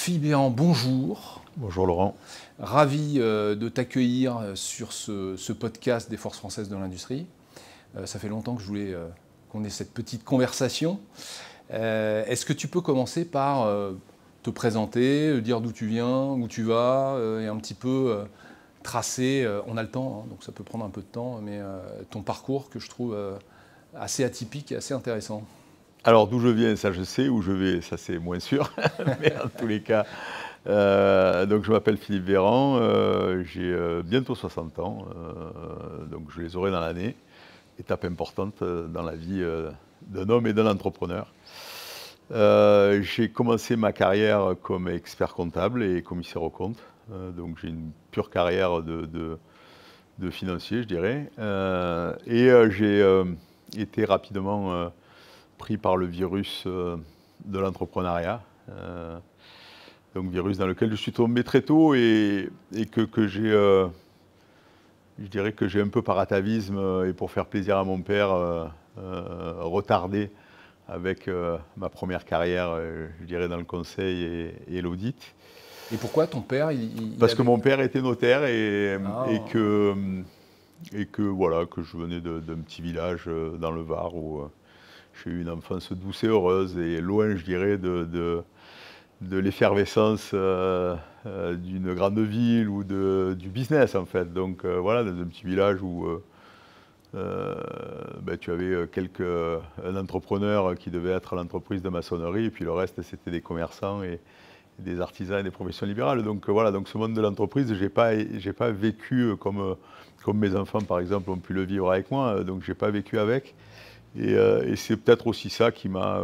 Philippe Béran, bonjour. Bonjour Laurent. Ravi de t'accueillir sur ce podcast des Forces françaises de l'industrie. Ça fait longtemps que je voulais qu'on ait cette petite conversation. Est-ce que tu peux commencer par te présenter, dire d'où tu viens, où tu vas, et un petit peu tracer, on a le temps, hein, donc ça peut prendre un peu de temps, mais ton parcours que je trouve assez atypique et assez intéressant. Alors d'où je viens, ça je sais, où je vais, ça c'est moins sûr, mais en tous les cas, donc je m'appelle Philippe Béran, j'ai bientôt 60 ans, donc je les aurai dans l'année, étape importante dans la vie d'un homme et d'un entrepreneur. J'ai commencé ma carrière comme expert comptable et commissaire aux comptes, donc j'ai une pure carrière de financier, je dirais, j'ai été rapidement pris par le virus de l'entrepreneuriat, donc virus dans lequel je suis tombé très tôt et que j'ai, je dirais que j'ai un peu par atavisme et pour faire plaisir à mon père, retardé avec ma première carrière, je dirais dans le conseil et l'audit. Et pourquoi ton père Parce que mon père était notaire et voilà, que je venais d'un petit village dans le Var où j'ai eu une enfance douce et heureuse et loin, je dirais, de l'effervescence d'une grande ville ou du business, en fait. Donc voilà, dans un petit village où tu avais un entrepreneur qui devait être l'entreprise de maçonnerie et puis le reste, c'était des commerçants et des artisans et des professions libérales. Donc voilà, donc ce monde de l'entreprise, j'ai pas vécu comme mes enfants, par exemple, ont pu le vivre avec moi. Donc j'ai pas vécu avec. Et c'est peut-être aussi ça qui m'a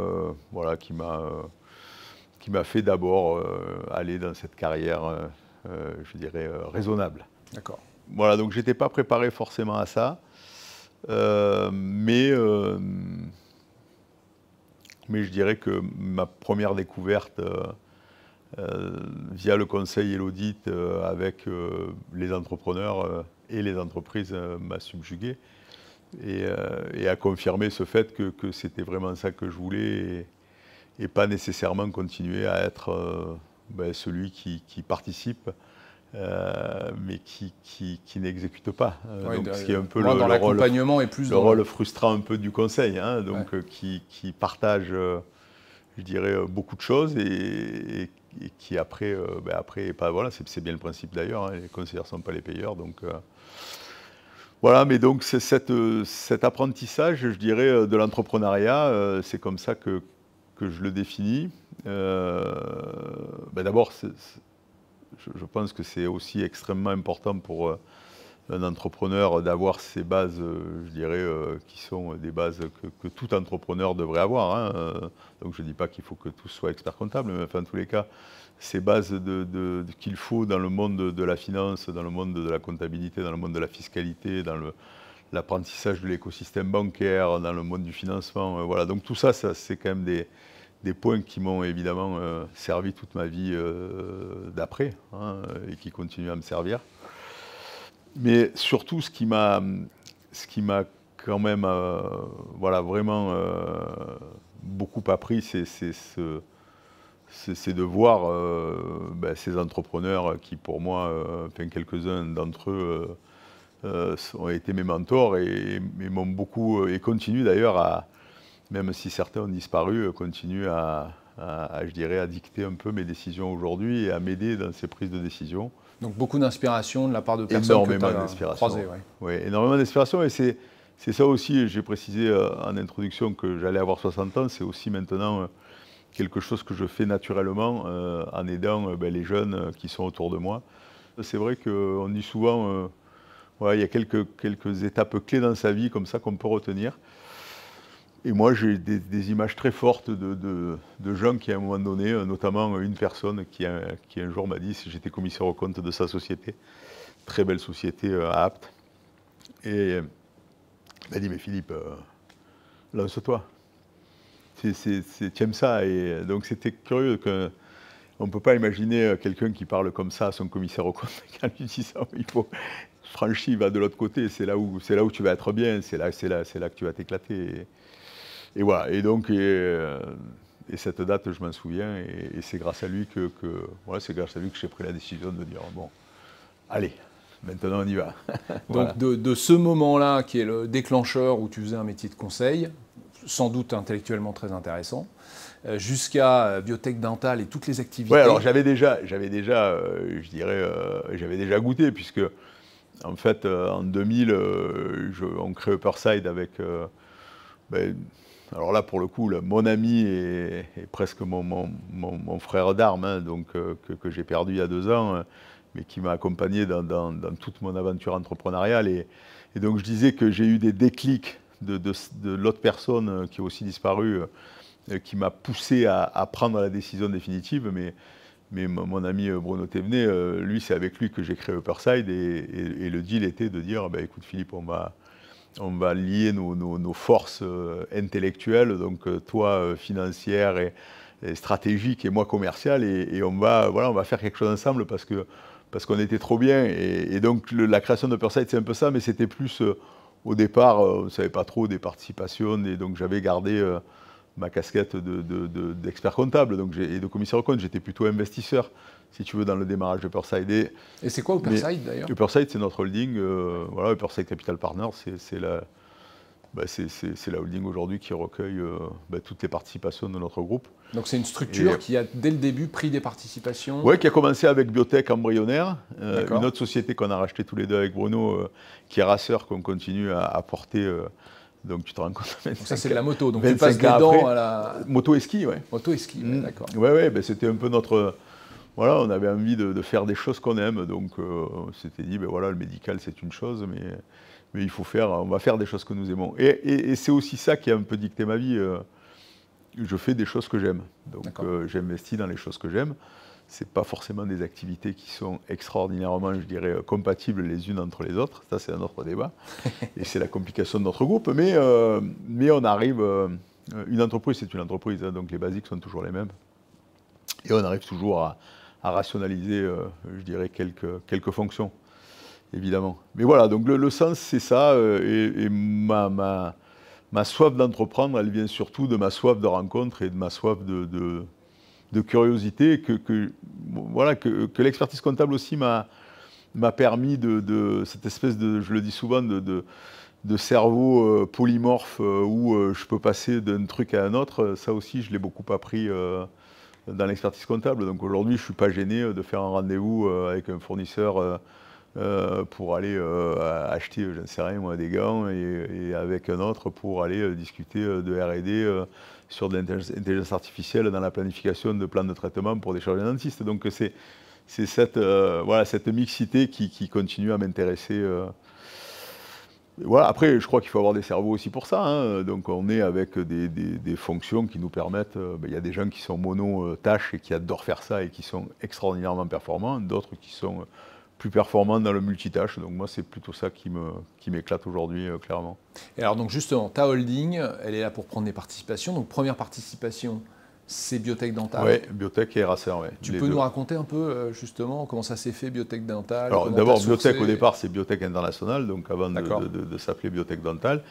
fait d'abord aller dans cette carrière, je dirais, raisonnable. D'accord. Voilà, donc j'étais pas préparé forcément à ça, mais je dirais que ma première découverte via le conseil et l'audit avec les entrepreneurs et les entreprises m'a subjugué. Et à confirmer ce fait que c'était vraiment ça que je voulais et pas nécessairement continuer à être celui qui participe mais qui n'exécute pas. Ouais, donc ce qui est un peu dans l'accompagnement et plus le rôle frustrant un peu du conseil, hein, donc ouais. qui partage, je dirais, beaucoup de choses et qui après, pas, voilà, c'est bien le principe d'ailleurs, hein, les conseillers ne sont pas les payeurs, donc voilà, mais donc c'est cet apprentissage, je dirais, de l'entrepreneuriat, c'est comme ça que je le définis. D'abord, je pense que c'est aussi extrêmement important pour un entrepreneur d'avoir ces bases, je dirais, qui sont des bases que tout entrepreneur devrait avoir, hein. Donc je ne dis pas qu'il faut que tous soient experts comptables, mais enfin, en tous les cas, ces bases qu'il faut dans le monde de la finance, dans le monde de la comptabilité, dans le monde de la fiscalité, dans l'apprentissage de l'écosystème bancaire, dans le monde du financement. Voilà. Donc tout ça, c'est quand même des points qui m'ont évidemment servi toute ma vie d'après, hein, et qui continuent à me servir. Mais surtout, ce qui m'a quand même vraiment beaucoup appris, c'est de voir ces entrepreneurs qui, pour moi, quelques-uns d'entre eux ont été mes mentors et m'ont beaucoup, et continuent d'ailleurs, même si certains ont disparu, continuent je dirais, à dicter un peu mes décisions aujourd'hui et à m'aider dans ces prises de décision. Donc beaucoup d'inspiration de la part de personnes que tu as croisées. Ouais. Oui, énormément d'inspiration. Et c'est ça aussi, j'ai précisé en introduction que j'allais avoir 60 ans, c'est aussi maintenant quelque chose que je fais naturellement en aidant les jeunes qui sont autour de moi. C'est vrai qu'on dit souvent, il y a quelques étapes clés dans sa vie comme ça qu'on peut retenir. Et moi, j'ai des images très fortes de gens qui, à un moment donné, notamment une personne qui un jour m'a dit, si j'étais commissaire aux comptes de sa société, très belle société à Apt, et il m'a dit, mais Philippe, lance-toi, tu aimes ça. Et donc c'était curieux qu'on ne peut pas imaginer quelqu'un qui parle comme ça à son commissaire aux comptes, quand lui dit ça, il faut franchir, va de l'autre côté, c'est là où tu vas être bien, c'est là que tu vas t'éclater. Et voilà, et donc cette date, je m'en souviens, et c'est grâce à lui que j'ai pris la décision de dire bon, allez, maintenant on y va. Voilà. Donc de ce moment-là, qui est le déclencheur où tu faisais un métier de conseil, sans doute intellectuellement très intéressant, jusqu'à Biotech Dental et toutes les activités. Oui, alors j'avais déjà goûté, puisque en fait en 2000, on crée Upperside avec, alors là pour le coup, mon ami et presque mon frère d'armes, hein, donc, que j'ai perdu il y a 2 ans, mais qui m'a accompagné dans toute mon aventure entrepreneuriale. Et donc je disais que j'ai eu des déclics de l'autre personne qui a aussi disparu, qui m'a poussé à prendre la décision définitive. Mais mon ami Bruno Thévenet, lui, c'est avec lui que j'ai créé Upperside. Et le deal était de dire, écoute Philippe, on va lier nos forces intellectuelles, donc toi financière et stratégique et moi commerciale, et on va faire quelque chose ensemble parce qu'on était trop bien. Et donc la création d'Upperside, c'est un peu ça, mais c'était plus au départ, on ne savait pas trop des participations, et donc j'avais gardé ma casquette d'expert comptable et de commissaire aux comptes. J'étais plutôt investisseur, si tu veux, dans le démarrage d'Upperside. Et c'est quoi Upperside d'ailleurs? Upperside, c'est notre holding. Upperside Capital Partners, c'est la holding aujourd'hui qui recueille toutes les participations de notre groupe. Donc c'est une structure qui a dès le début pris des participations? Oui, qui a commencé avec Biotech embryonnaire, une autre société qu'on a rachetée tous les deux avec Bruno, qui est Racer, qu'on continue à porter. Donc tu te rends compte. Donc ça c'est de la moto, donc tu passes des dents à la... Moto et ski, oui. Moto et ski, d'accord. Oui, c'était un peu notre... Voilà, on avait envie de faire des choses qu'on aime, donc on s'était dit, le médical c'est une chose, mais on va faire des choses que nous aimons. Et c'est aussi ça qui a un peu dicté ma vie. Je fais des choses que j'aime, donc j'investis dans les choses que j'aime. Ce n'est pas forcément des activités qui sont extraordinairement, je dirais, compatibles les unes entre les autres. Ça, c'est un autre débat. Et c'est la complication de notre groupe. Mais on arrive... une entreprise, c'est une entreprise, hein, donc les basiques sont toujours les mêmes. Et on arrive toujours à rationaliser, je dirais, quelques fonctions, évidemment. Mais voilà, donc le sens, c'est ça. Et ma soif d'entreprendre, elle vient surtout de ma soif de rencontre et de ma soif de curiosité que l'expertise comptable aussi m'a permis de cette espèce de, je le dis souvent, de cerveau polymorphe où je peux passer d'un truc à un autre. Ça aussi, je l'ai beaucoup appris dans l'expertise comptable. Donc aujourd'hui, je ne suis pas gêné de faire un rendez-vous avec un fournisseur pour aller acheter, je ne sais rien moi, des gants, et avec un autre pour aller discuter de R&D sur de l'intelligence artificielle dans la planification de plans de traitement pour des chirurgiens dentistes. Donc c'est cette mixité qui continue à m'intéresser. Voilà. Après, je crois qu'il faut avoir des cerveaux aussi pour ça, hein. Donc on est avec des fonctions qui nous permettent... Il y a des gens qui sont mono-tâches et qui adorent faire ça et qui sont extraordinairement performants, d'autres qui sont plus performants dans le multitâche. Donc moi, c'est plutôt ça qui m'éclate aujourd'hui, clairement. Et alors donc justement, ta holding, elle est là pour prendre des participations. Donc première participation, c'est Biotech Dental. Oui, Biotech et Racer, oui. Tu peux nous raconter un peu justement comment ça s'est fait, Biotech Dental? Alors d'abord, Biotech au départ, c'est Biotech International, donc avant de s'appeler Biotech Dental.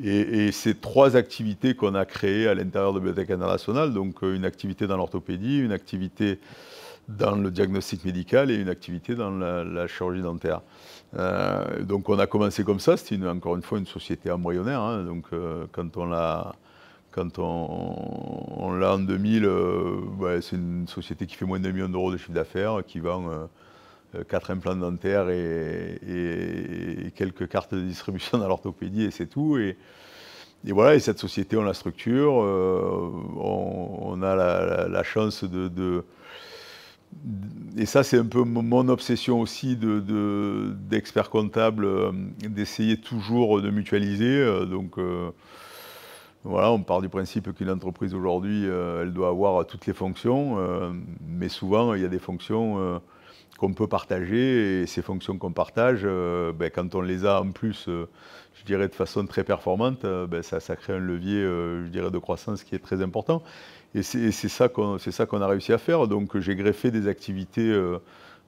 Et c'est 3 activités qu'on a créées à l'intérieur de Biotech International. Donc une activité dans l'orthopédie, une activité dans le diagnostic médical et une activité dans la chirurgie dentaire. Donc on a commencé comme ça, c'était encore une fois une société embryonnaire, hein. Donc quand on l'a en 2000, c'est une société qui fait moins d'1 million d'euros de chiffre d'affaires, qui vend 4 implants dentaires et quelques cartes de distribution dans l'orthopédie, et c'est tout. Et voilà, et cette société, on la structure, on a la chance et ça, c'est un peu mon obsession aussi d'expert comptable, d'essayer toujours de mutualiser. Donc voilà, on part du principe qu'une entreprise aujourd'hui, elle doit avoir toutes les fonctions, mais souvent, il y a des fonctions qu'on peut partager, et ces fonctions qu'on partage, quand on les a en plus, je dirais de façon très performante, ça crée un levier, je dirais, de croissance qui est très important. Et c'est ça qu'on a réussi à faire. Donc j'ai greffé des activités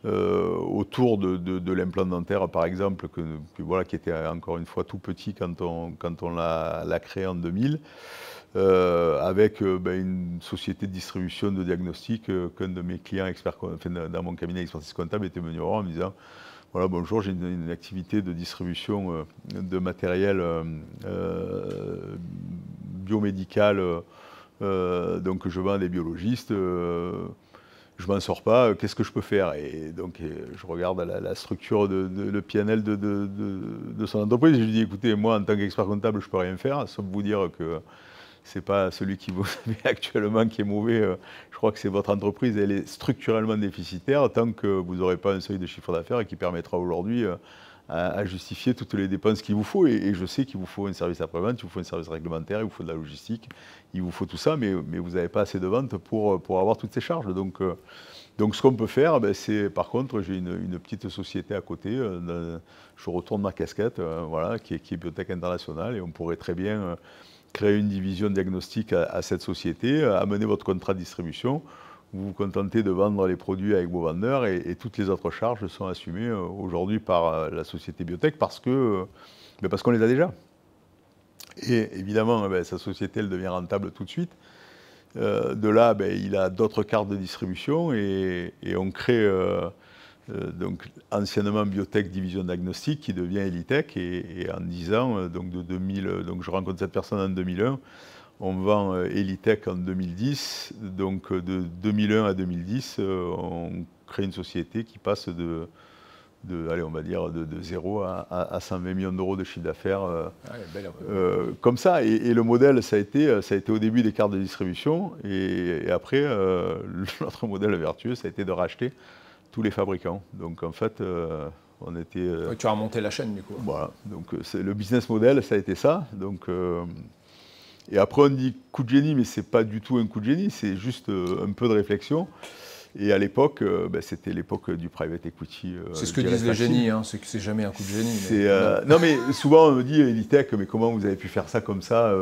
autour de l'implant dentaire, par exemple, qui était encore une fois tout petit quand on l'a créé en 2000. avec une société de distribution de diagnostic qu'un de mes clients experts, dans mon cabinet d'expertise comptable était venu voir en me disant voilà, bonjour, j'ai une activité de distribution de matériel biomédical, donc je vends à des biologistes, je m'en sors pas, qu'est-ce que je peux faire? Et donc je regarde la structure le PNL de son entreprise, et je lui dis écoutez, moi en tant qu'expert comptable, je peux rien faire, sauf vous dire que c'est pas celui qui vous avez actuellement qui est mauvais. Je crois que c'est votre entreprise, elle est structurellement déficitaire tant que vous n'aurez pas un seuil de chiffre d'affaires qui permettra aujourd'hui à justifier toutes les dépenses qu'il vous faut. Et je sais qu'il vous faut un service après-vente, il vous faut un service réglementaire, il vous faut de la logistique, il vous faut tout ça, mais vous n'avez pas assez de ventes pour avoir toutes ces charges. Donc ce qu'on peut faire, c'est, par contre, j'ai une petite société à côté, je retourne ma casquette, voilà, qui est Biotech International, et on pourrait très bien créer une division diagnostique à cette société, amener votre contrat de distribution, vous vous contentez de vendre les produits avec vos vendeurs et toutes les autres charges sont assumées aujourd'hui par la société Biotech parce qu'on les a déjà. Et évidemment, sa société, elle devient rentable tout de suite. De là, il a d'autres cartes de distribution et on crée donc anciennement Biotech Division Diagnostic qui devient Elitech et en 10 ans, donc de 2000, donc je rencontre cette personne en 2001, on vend Elitech en 2010, donc de 2001 à 2010, on crée une société qui passe allez, on va dire de 0 à 120 millions d'euros de chiffre d'affaires, comme ça. Et le modèle, ça a été au début des cartes de distribution, et après, notre modèle vertueux, ça a été de racheter tous les fabricants. Donc en fait, on était... Oui, tu as remonté la chaîne du coup. Voilà, donc le business model, ça a été ça. Donc, et après on dit coup de génie, mais c'est pas du tout un coup de génie, c'est juste un peu de réflexion. Et à l'époque, c'était l'époque du private equity. C'est ce que disent les génies, hein, c'est que c'est jamais un coup de génie. Non mais souvent on me dit, Elitech, mais comment vous avez pu faire ça comme ça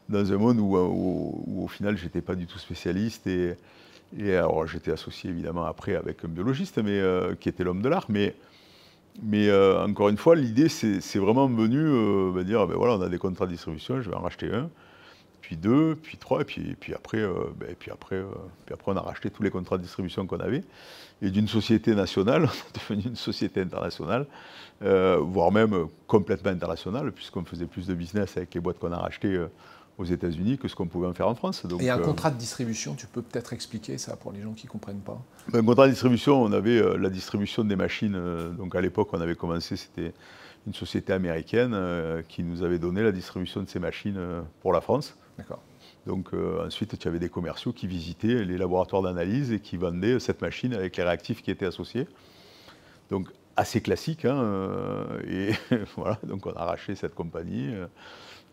dans un monde où au final j'étais pas du tout spécialiste et alors j'étais associé évidemment après avec un biologiste qui était l'homme de l'art, mais encore une fois l'idée c'est vraiment venu dire voilà, on a des contrats de distribution, je vais en racheter un, puis deux, puis trois, et puis après on a racheté tous les contrats de distribution qu'on avait, et d'une société nationale, on est devenu une société internationale, voire même complètement internationale, puisqu'on faisait plus de business avec les boîtes qu'on a rachetées aux États-Unis que ce qu'on pouvait en faire en France. Donc, et un contrat de distribution, tu peux peut-être expliquer ça pour les gens qui ne comprennent pas? Un contrat de distribution, on avait la distribution des machines. Donc à l'époque, on avait commencé, c'était une société américaine qui nous avait donné la distribution de ces machines pour la France. D'accord. Donc ensuite, tu avais des commerciaux qui visitaient les laboratoires d'analyse et qui vendaient cette machine avec les réactifs qui étaient associés. Donc assez classique. Et voilà, donc on a racheté cette compagnie.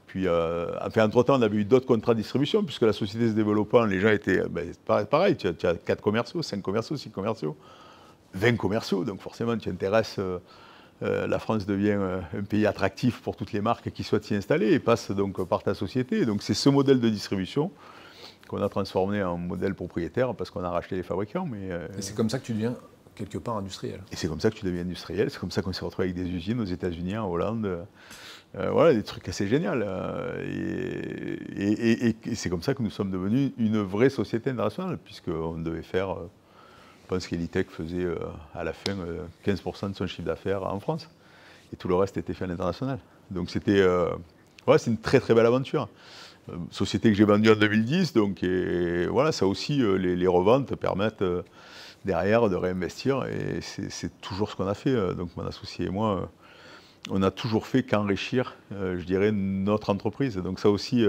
Puis, entre-temps, on avait eu d'autres contrats de distribution, puisque la société se développant, les gens étaient pareil, tu as 4 commerciaux, 5 commerciaux, 6 commerciaux, 20 commerciaux, donc forcément tu intéresses, la France devient un pays attractif pour toutes les marques qui souhaitent s'y installer et passe donc par ta société. Donc c'est ce modèle de distribution qu'on a transformé en modèle propriétaire parce qu'on a racheté les fabricants. Et c'est comme ça que tu deviens quelque part industriel. Et c'est comme ça que tu deviens industriel, c'est comme ça qu'on s'est retrouvé avec des usines aux États-Unis, en Hollande. Voilà, des trucs assez géniaux. Et c'est comme ça que nous sommes devenus une vraie société internationale, puisqu'on devait faire, je pense qu'Elitech faisait à la fin 15% de son chiffre d'affaires en France. Et tout le reste était fait à l'international. Donc c'était c'est une très très belle aventure. Société que j'ai vendue en 2010, donc voilà, ça aussi, les reventes permettent derrière de réinvestir. Et c'est toujours ce qu'on a fait. Donc mon associé et moi, on n'a toujours fait qu'enrichir, je dirais, notre entreprise. Donc ça aussi,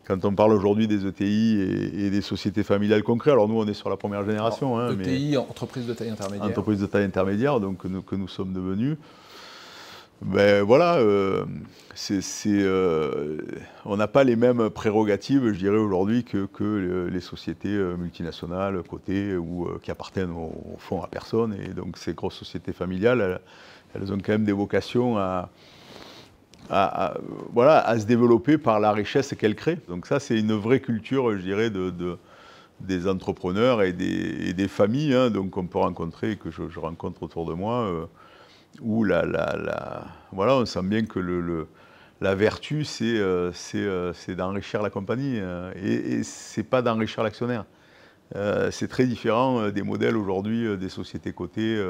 quand on parle aujourd'hui des ETI et des sociétés familiales concrètes, alors nous on est sur la première génération. Alors, ETI, entreprise de taille intermédiaire. Entreprise de taille intermédiaire, donc que nous sommes devenus. Voilà, on n'a pas les mêmes prérogatives, je dirais, aujourd'hui que les sociétés multinationales cotées ou qui appartiennent au fond à personne. Et donc ces grosses sociétés familiales, elles ont quand même des vocations à se développer par la richesse qu'elles créent. Donc ça, c'est une vraie culture, je dirais, des entrepreneurs et des familles donc qu'on peut rencontrer et que je rencontre autour de moi, où voilà, on sent bien que la vertu, c'est d'enrichir la compagnie et ce n'est pas d'enrichir l'actionnaire. C'est très différent des modèles aujourd'hui des sociétés cotées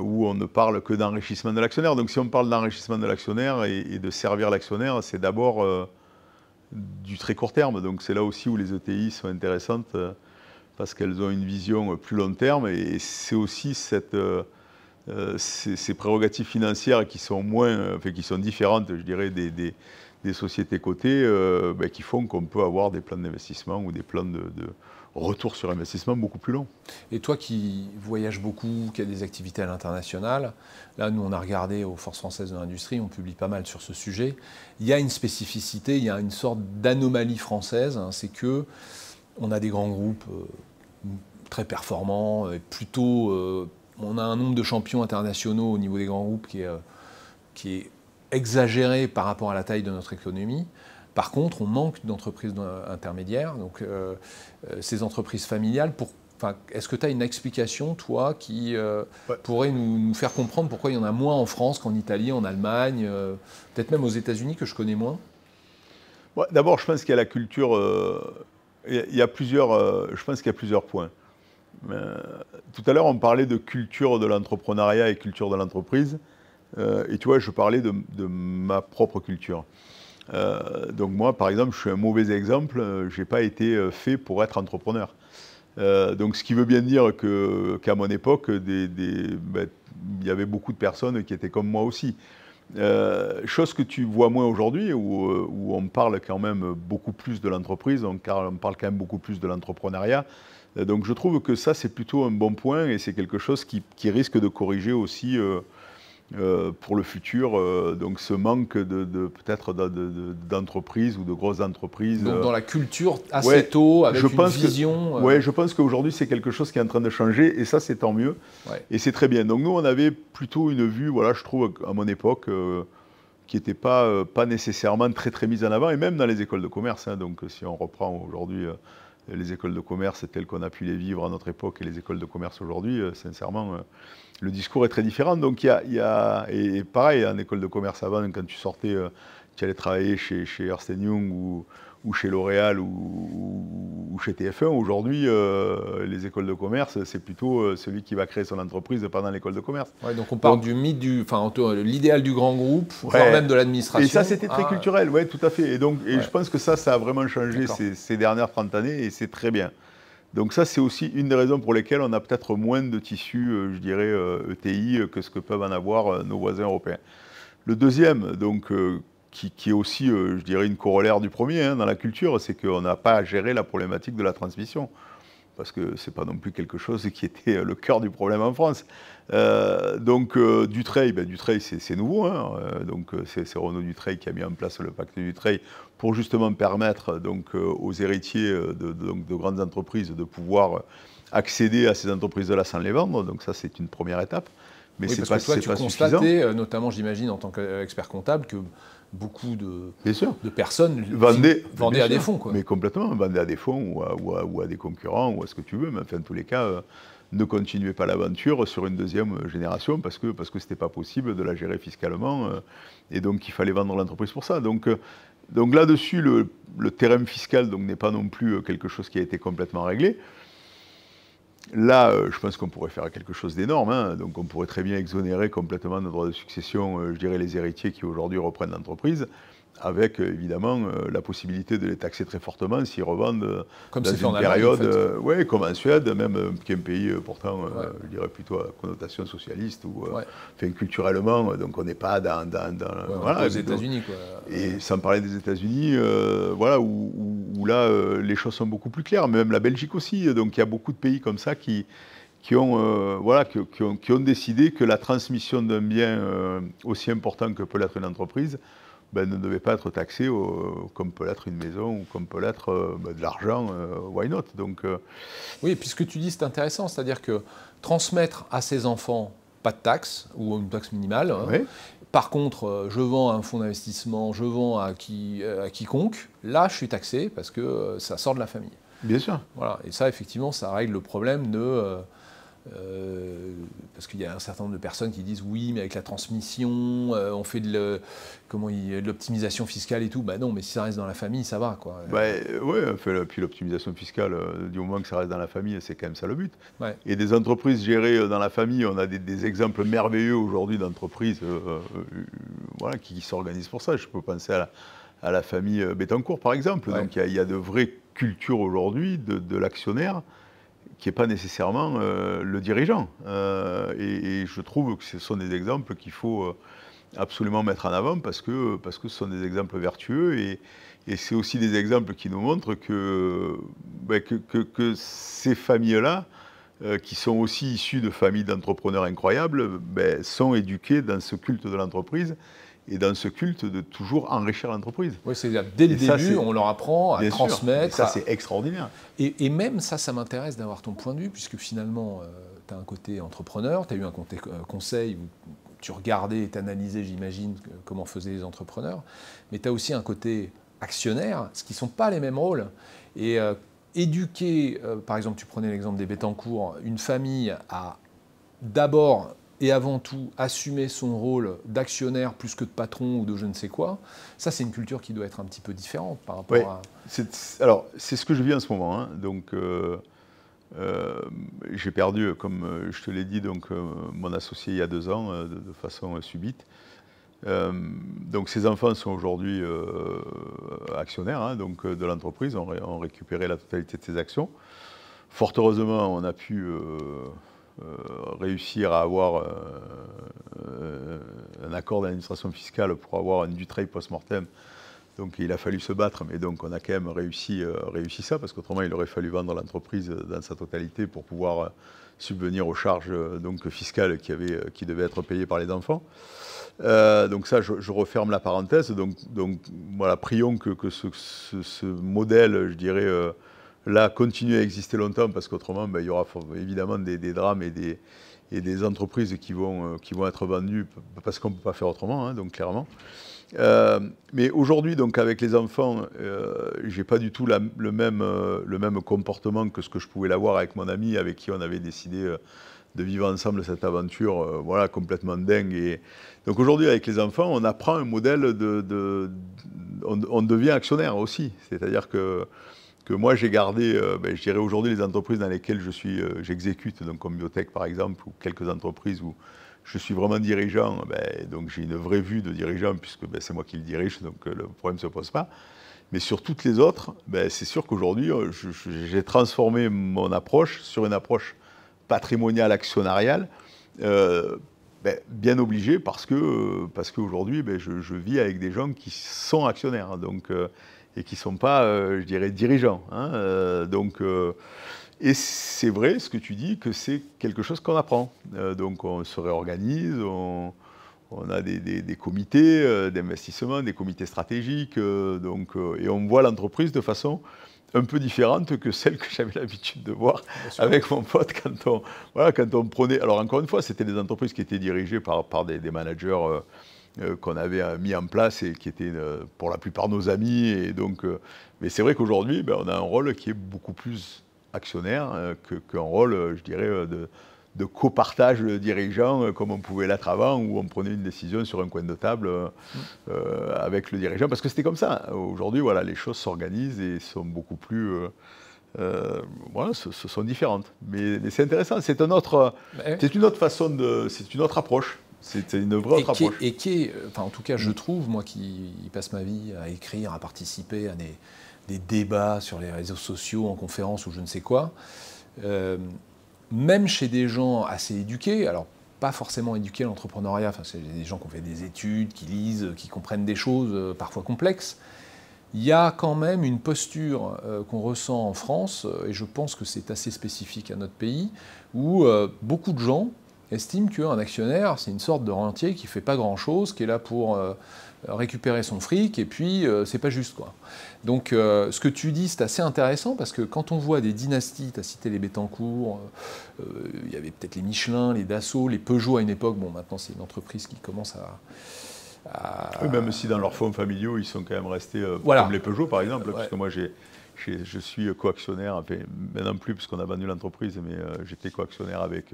où on ne parle que d'enrichissement de l'actionnaire. Donc si on parle d'enrichissement de l'actionnaire et de servir l'actionnaire, c'est d'abord du très court terme. Donc c'est là aussi où les ETI sont intéressantes parce qu'elles ont une vision plus long terme et c'est aussi ces prérogatives financières qui sont qui sont différentes, je dirais, des sociétés cotées, qui font qu'on peut avoir des plans d'investissement ou des plans de retour sur investissement beaucoup plus longs. Et toi qui voyages beaucoup, qui as des activités à l'international, là nous on a regardé aux Forces françaises de l'industrie, on publie pas mal sur ce sujet. Il y a une spécificité, il y a une sorte d'anomalie française, hein, c'est que on a des grands groupes très performants, plutôt on a un nombre de champions internationaux au niveau des grands groupes qui est exagéré par rapport à la taille de notre économie. Par contre, on manque d'entreprises intermédiaires, donc ces entreprises familiales. Est-ce que tu as une explication, toi, qui pourrait nous faire comprendre pourquoi il y en a moins en France qu'en Italie, en Allemagne, peut-être même aux États-Unis, que je connais moins? Ouais, d'abord, je pense qu'il y a la culture. Je pense qu'il y a plusieurs points. Tout à l'heure, on parlait de culture de l'entrepreneuriat et culture de l'entreprise. Et tu vois, je parlais de ma propre culture. Donc moi, par exemple, je suis un mauvais exemple. Je n'ai pas été fait pour être entrepreneur. Donc ce qui veut bien dire qu'à mon époque, il y avait beaucoup de personnes qui étaient comme moi aussi. Chose que tu vois moins aujourd'hui, où on parle quand même beaucoup plus de l'entreprise, on parle quand même beaucoup plus de l'entrepreneuriat. Donc je trouve que ça, c'est plutôt un bon point et c'est quelque chose qui risque de corriger aussi pour le futur, donc ce manque peut-être d'entreprises ou de grosses entreprises. Donc dans la culture assez tôt, avec une vision. Oui, je pense qu'aujourd'hui c'est quelque chose qui est en train de changer et ça c'est tant mieux. Ouais. Et c'est très bien. Donc nous on avait plutôt une vue, voilà, je trouve à mon époque, qui n'était pas nécessairement très mise en avant et même dans les écoles de commerce. Hein, donc si on reprend aujourd'hui les écoles de commerce telles qu'on a pu les vivre à notre époque et les écoles de commerce aujourd'hui, sincèrement, le discours est très différent. Donc et pareil, en école de commerce avant, quand tu sortais, tu allais travailler chez Ernst & Young ou chez L'Oréal ou chez TF1. Aujourd'hui, les écoles de commerce, c'est plutôt celui qui va créer son entreprise pendant l'école de commerce. Ouais, donc on parle du mythe, l'idéal du grand groupe, voire même de l'administration. Et ça, c'était très culturel, oui, tout à fait. Et je pense que ça a vraiment changé ces dernières 30 années et c'est très bien. Donc ça, c'est aussi une des raisons pour lesquelles on a peut-être moins de tissus, je dirais, ETI que ce que peuvent en avoir nos voisins européens. Le deuxième, donc, qui est aussi, je dirais, une corollaire du premier, hein, dans la culture, c'est qu'on n'a pas à gérer la problématique de la transmission. Parce que ce n'est pas non plus quelque chose qui était le cœur du problème en France. Dutreil, Dutreil c'est nouveau. Hein, donc c'est Renaud Dutreil qui a mis en place le pacte Dutreil pour justement permettre donc, aux héritiers de grandes entreprises de pouvoir accéder à ces entreprises-là sans les vendre. Donc ça, c'est une première étape. Mais oui, parce que toi, tu constatais, notamment j'imagine en tant qu'expert comptable, que beaucoup de personnes vendaient à des fonds. Quoi. Mais complètement, vendaient à des fonds ou à des concurrents ou à ce que tu veux. Mais enfin, en tous les cas, ne continuez pas l'aventure sur une deuxième génération parce que ce n'était pas possible de la gérer fiscalement. Et donc, il fallait vendre l'entreprise pour ça. Donc là-dessus, le terrain fiscal n'est pas non plus quelque chose qui a été complètement réglé. Là, je pense qu'on pourrait faire quelque chose d'énorme. Hein. Donc, on pourrait très bien exonérer complètement de droits de succession, je dirais, les héritiers qui aujourd'hui reprennent l'entreprise, avec évidemment la possibilité de les taxer très fortement s'ils revendent comme dans une période, comme en Suède, même qui est un pays pourtant, je dirais plutôt à connotation socialiste ou culturellement. Donc, on n'est pas dans aux États-Unis, quoi. Et sans parler des États-Unis, où là, les choses sont beaucoup plus claires. Même la Belgique aussi. Donc, il y a beaucoup de pays comme ça qui ont décidé que la transmission d'un bien aussi important que peut l'être une entreprise ne devait pas être taxée comme peut l'être une maison ou comme peut l'être de l'argent, why not. Donc, oui, et puis ce que tu dis, c'est intéressant, c'est-à-dire que transmettre à ses enfants pas de taxe ou une taxe minimale. Hein. Oui. Par contre, je vends un fonds d'investissement, je vends à quiconque, là je suis taxé parce que ça sort de la famille. Bien sûr. Voilà. Et ça, effectivement, ça règle le problème de parce qu'il y a un certain nombre de personnes qui disent oui, mais avec la transmission, on fait de l'optimisation fiscale et tout. Bah non, mais si ça reste dans la famille, ça va, quoi. Oui, puis l'optimisation fiscale, du moment que ça reste dans la famille, c'est quand même ça le but. Ouais. Et des entreprises gérées dans la famille, on a des exemples merveilleux aujourd'hui d'entreprises voilà, qui s'organisent pour ça. Je peux penser à la famille Bettencourt, par exemple. Ouais. Donc il y a de vraies cultures aujourd'hui de l'actionnaire qui n'est pas nécessairement le dirigeant. Et je trouve que ce sont des exemples qu'il faut absolument mettre en avant parce que ce sont des exemples vertueux et c'est aussi des exemples qui nous montrent que ces familles-là, qui sont aussi issues de familles d'entrepreneurs incroyables, sont éduquées dans ce culte de l'entreprise et dans ce culte de toujours enrichir l'entreprise. Oui, c'est-à-dire dès le début, on leur apprend à transmettre. Et ça, c'est extraordinaire. Et même ça m'intéresse d'avoir ton point de vue, puisque finalement, tu as un côté entrepreneur, tu as eu un côté conseil où tu regardais et tu analysais, j'imagine, comment faisaient les entrepreneurs, mais tu as aussi un côté actionnaire, ce qui ne sont pas les mêmes rôles. Et éduquer, par exemple, tu prenais l'exemple des Bettencourt, une famille à d'abord et avant tout assumer son rôle d'actionnaire plus que de patron ou de je ne sais quoi, ça c'est une culture qui doit être un petit peu différente par rapport à... Alors, c'est ce que je vis en ce moment. Hein. Donc, j'ai perdu, comme je te l'ai dit, donc, mon associé il y a 2 ans, de façon subite. Donc, ces enfants sont aujourd'hui actionnaires hein, donc, de l'entreprise, ont récupéré la totalité de ses actions. Fort heureusement, on a pu... réussir à avoir un accord d'administration fiscale pour avoir un Dutreil post-mortem. Donc il a fallu se battre, mais donc on a quand même réussi ça, parce qu'autrement il aurait fallu vendre l'entreprise dans sa totalité pour pouvoir subvenir aux charges donc, fiscales qui devaient être payées par les enfants. Donc ça, je referme la parenthèse. Donc voilà, prions que ce modèle, je dirais, là, continue à exister longtemps parce qu'autrement, il y aura évidemment des drames et des entreprises qui vont être vendues parce qu'on ne peut pas faire autrement, hein, donc clairement. Mais aujourd'hui, donc avec les enfants, je n'ai pas du tout le même comportement que ce que je pouvais l'avoir avec mon ami, avec qui on avait décidé de vivre ensemble cette aventure, voilà, complètement dingue. Et donc aujourd'hui, avec les enfants, on apprend un modèle on devient actionnaire aussi, c'est-à-dire que moi j'ai gardé, je dirais aujourd'hui les entreprises dans lesquelles j'exécute, donc comme Biotech par exemple, ou quelques entreprises où je suis vraiment dirigeant, donc j'ai une vraie vue de dirigeant puisque c'est moi qui le dirige, donc le problème ne se pose pas. Mais sur toutes les autres, c'est sûr qu'aujourd'hui j'ai transformé mon approche sur une approche patrimoniale actionnariale, bien obligé parce qu'aujourd'hui je vis avec des gens qui sont actionnaires. Hein, donc, et qui ne sont pas, je dirais, dirigeants. Hein, et c'est vrai, ce que tu dis, que c'est quelque chose qu'on apprend. Donc on se réorganise, on a des comités d'investissement, des comités stratégiques, et on voit l'entreprise de façon un peu différente que celle que j'avais l'habitude de voir avec mon pote quand on prenait... Alors encore une fois, c'était des entreprises qui étaient dirigées par des managers... qu'on avait mis en place et qui étaient pour la plupart nos amis. Et donc, mais c'est vrai qu'aujourd'hui, on a un rôle qui est beaucoup plus actionnaire qu'un rôle, je dirais, de copartage dirigeant comme on pouvait l'être avant, où on prenait une décision sur un coin de table avec le dirigeant, parce que c'était comme ça. Aujourd'hui, voilà, les choses s'organisent et sont beaucoup plus... voilà, ce sont différentes. Mais c'est intéressant, c'est une autre façon c'est une autre approche. C'est une vraie autre approche. Et qui est, enfin, en tout cas, je trouve, moi qui passe ma vie à écrire, à participer à des débats sur les réseaux sociaux, en conférence ou je ne sais quoi, même chez des gens assez éduqués, alors pas forcément éduqués à l'entrepreneuriat, enfin, c'est des gens qui ont fait des études, qui lisent, qui comprennent des choses parfois complexes, il y a quand même une posture qu'on ressent en France, et je pense que c'est assez spécifique à notre pays, où beaucoup de gens estime qu'un actionnaire, c'est une sorte de rentier qui ne fait pas grand-chose, qui est là pour récupérer son fric, et puis c'est pas juste, quoi. Donc ce que tu dis, c'est assez intéressant, parce que quand on voit des dynasties, tu as cité les Bettencourt, il y avait peut-être les Michelin, les Dassault, les Peugeot à une époque, bon maintenant c'est une entreprise qui commence à... Oui, même si dans leurs fonds familiaux, ils sont quand même restés voilà. comme les Peugeot, par exemple, puisque moi j'ai je suis coactionnaire, enfin, maintenant plus parce qu'on a vendu l'entreprise, mais j'étais coactionnaire avec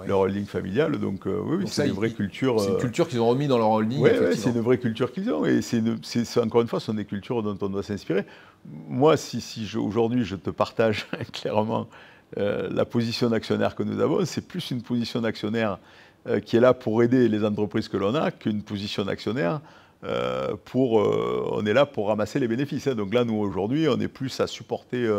leur holding familial. Donc oui, c'est une vraie culture. C'est une culture qu'ils ont remis dans leur holding. Oui, c'est une vraie culture qu'ils ont. Et encore une fois, ce sont des cultures dont on doit s'inspirer. Moi, si aujourd'hui je te partage clairement la position d'actionnaire que nous avons, c'est plus une position d'actionnaire qui est là pour aider les entreprises que l'on a qu'une position d'actionnaire on est là pour ramasser les bénéfices. Hein. Donc là, nous, aujourd'hui, on est plus à supporter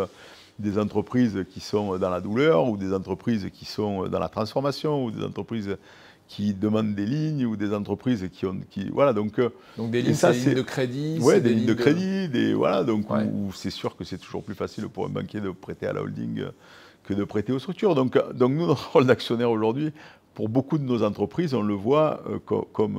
des entreprises qui sont dans la douleur ou des entreprises qui sont dans la transformation ou des entreprises qui demandent des lignes ou des entreprises voilà, donc des lignes, c'est des lignes de crédit. Oui, des lignes de crédit, voilà, donc où c'est sûr que c'est toujours plus facile pour un banquier de prêter à la holding que de prêter aux structures. Donc nous, notre rôle d'actionnaire aujourd'hui, pour beaucoup de nos entreprises, on le voit comme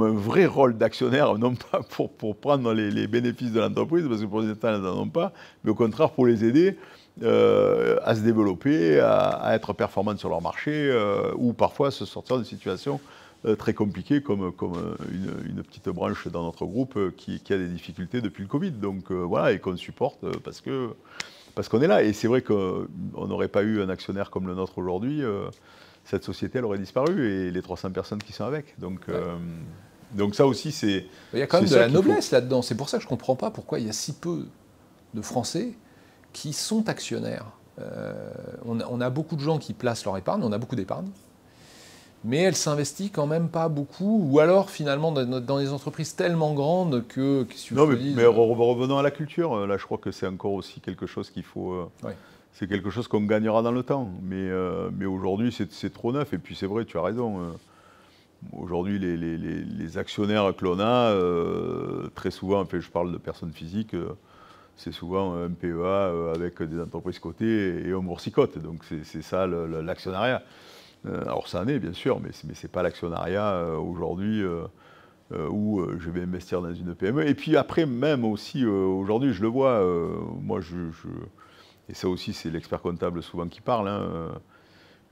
un vrai rôle d'actionnaire, non pas pour prendre les bénéfices de l'entreprise, parce que pour les États, ils n'en ont pas, mais au contraire pour les aider à se développer, à être performantes sur leur marché, ou parfois se sortir d'une situation très compliquée comme une petite branche dans notre groupe qui a des difficultés depuis le Covid. Donc voilà, et qu'on supporte parce qu'on est là. Et c'est vrai qu'on n'aurait pas eu un actionnaire comme le nôtre aujourd'hui, cette société elle aurait disparu et les 300 personnes qui sont avec. Donc ça aussi, c'est... Il y a quand même de la noblesse là-dedans. C'est pour ça que je ne comprends pas pourquoi il y a si peu de Français qui sont actionnaires. On a beaucoup de gens qui placent leur épargne, on a beaucoup d'épargne, mais elle s'investit quand même pas beaucoup, ou alors finalement dans des entreprises tellement grandes que... Non, mais revenons à la culture. Là, je crois que c'est encore aussi quelque chose qu'il faut... C'est quelque chose qu'on gagnera dans le temps, mais aujourd'hui, c'est trop neuf. Et puis c'est vrai, tu as raison. Aujourd'hui, les actionnaires que l'on a, très souvent, enfin, je parle de personnes physiques, c'est souvent un PEA avec des entreprises cotées et on boursicote. Donc c'est ça l'actionnariat. Alors ça en est, bien sûr, mais ce n'est pas l'actionnariat aujourd'hui où je vais investir dans une PME. Et puis après, même aussi, aujourd'hui, je le vois, moi, et ça aussi, c'est l'expert comptable souvent qui parle, hein,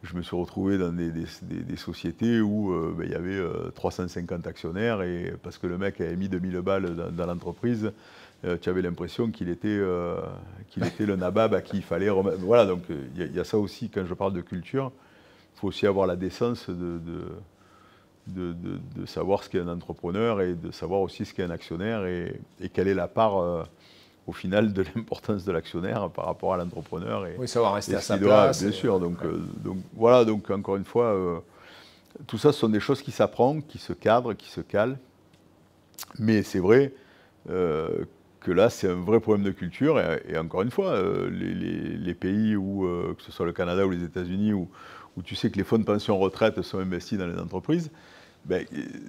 je me suis retrouvé dans des sociétés où il y avait 350 actionnaires, et parce que le mec avait mis 2000 balles dans l'entreprise, tu avais l'impression qu'il était le nabab à qui il fallait remettre. Voilà, donc il y a ça aussi, quand je parle de culture, il faut aussi avoir la décence de savoir ce qu'est un entrepreneur et de savoir aussi ce qu'est un actionnaire et quelle est la part au final de l'importance de l'actionnaire par rapport à l'entrepreneur. Oui, savoir rester à sa place. Bien sûr, donc voilà, donc encore une fois, tout ça ce sont des choses qui s'apprennent, qui se cadrent, qui se calent, mais c'est vrai que là c'est un vrai problème de culture, et encore une fois, les pays où, que ce soit le Canada ou les États-Unis, où tu sais que les fonds de pension retraite sont investis dans les entreprises, ben,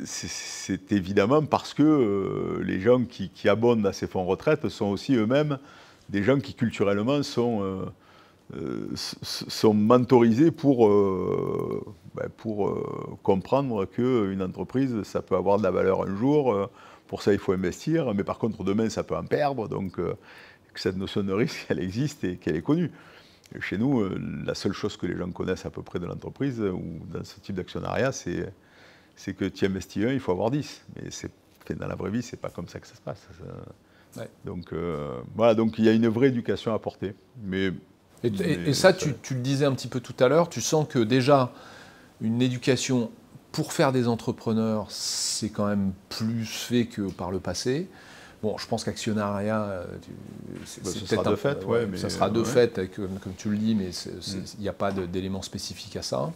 c'est évidemment parce que les gens qui abonnent à ces fonds retraite sont aussi eux-mêmes des gens qui culturellement sont mentorisés pour comprendre qu'une entreprise, ça peut avoir de la valeur un jour, pour ça il faut investir, mais par contre demain ça peut en perdre, donc que cette notion de risque, elle existe et qu'elle est connue. Et chez nous, la seule chose que les gens connaissent à peu près de l'entreprise ou dans ce type d'actionnariat, c'est que tu investis un, il faut avoir 10. Mais dans la vraie vie, c'est pas comme ça que ça se passe. Donc voilà, donc il y a une vraie éducation à apporter. Et ça, tu le disais un petit peu tout à l'heure, tu sens que déjà une éducation pour faire des entrepreneurs, c'est quand même plus fait que par le passé. Bon, je pense qu'actionnariat, c'est peut-être de fait, mais ça sera de fait, comme tu le dis, mais il n'y a pas d'éléments spécifiques à ça.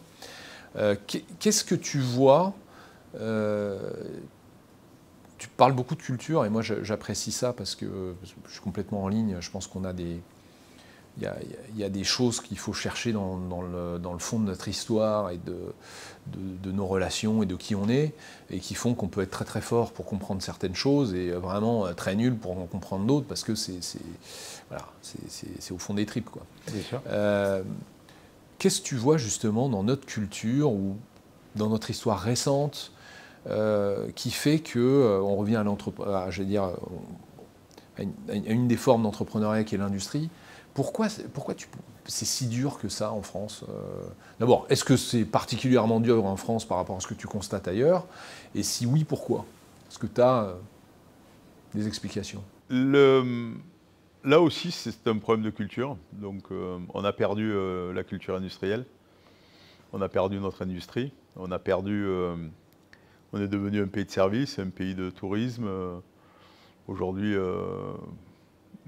Qu'est-ce que tu vois Tu parles beaucoup de culture, et moi j'apprécie ça parce que je suis complètement en ligne. Je pense qu'on a il y a des choses qu'il faut chercher dans le fond de notre histoire et de nos relations et de qui on est, et qui font qu'on peut être très très fort pour comprendre certaines choses et vraiment très nul pour en comprendre d'autres, parce que c'est au fond des tripes, quoi. Bien sûr. Qu'est-ce que tu vois justement dans notre culture ou dans notre histoire récente qui fait qu'on revient à une des formes d'entrepreneuriat qui est l'industrie? Pourquoi c'est si dur que ça en France? D'abord, est-ce que c'est particulièrement dur en France par rapport à ce que tu constates ailleurs? Et si oui, pourquoi? Est-ce que tu as des explications? là aussi, c'est un problème de culture. Donc, on a perdu la culture industrielle. On a perdu notre industrie. On a perdu... on est devenu un pays de service, un pays de tourisme. Aujourd'hui,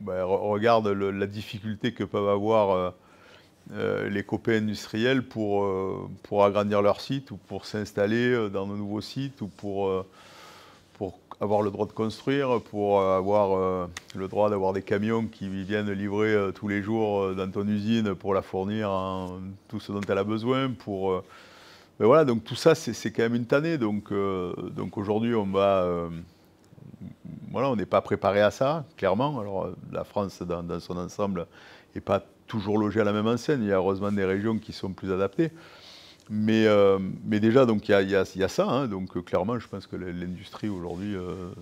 regarde la difficulté que peuvent avoir les copains industriels pour agrandir leur site ou pour s'installer dans de nouveaux sites ou pour avoir le droit de construire, pour avoir le droit d'avoir des camions qui viennent livrer tous les jours dans ton usine pour la fournir en tout ce dont elle a besoin. Mais voilà, donc tout ça, c'est quand même une tannée. Donc aujourd'hui, voilà, on n'est pas préparé à ça, clairement. Alors la France, dans son ensemble, n'est pas toujours logée à la même enseigne. Il y a heureusement des régions qui sont plus adaptées. Mais déjà, donc il y a ça. Hein, donc clairement, je pense que l'industrie aujourd'hui,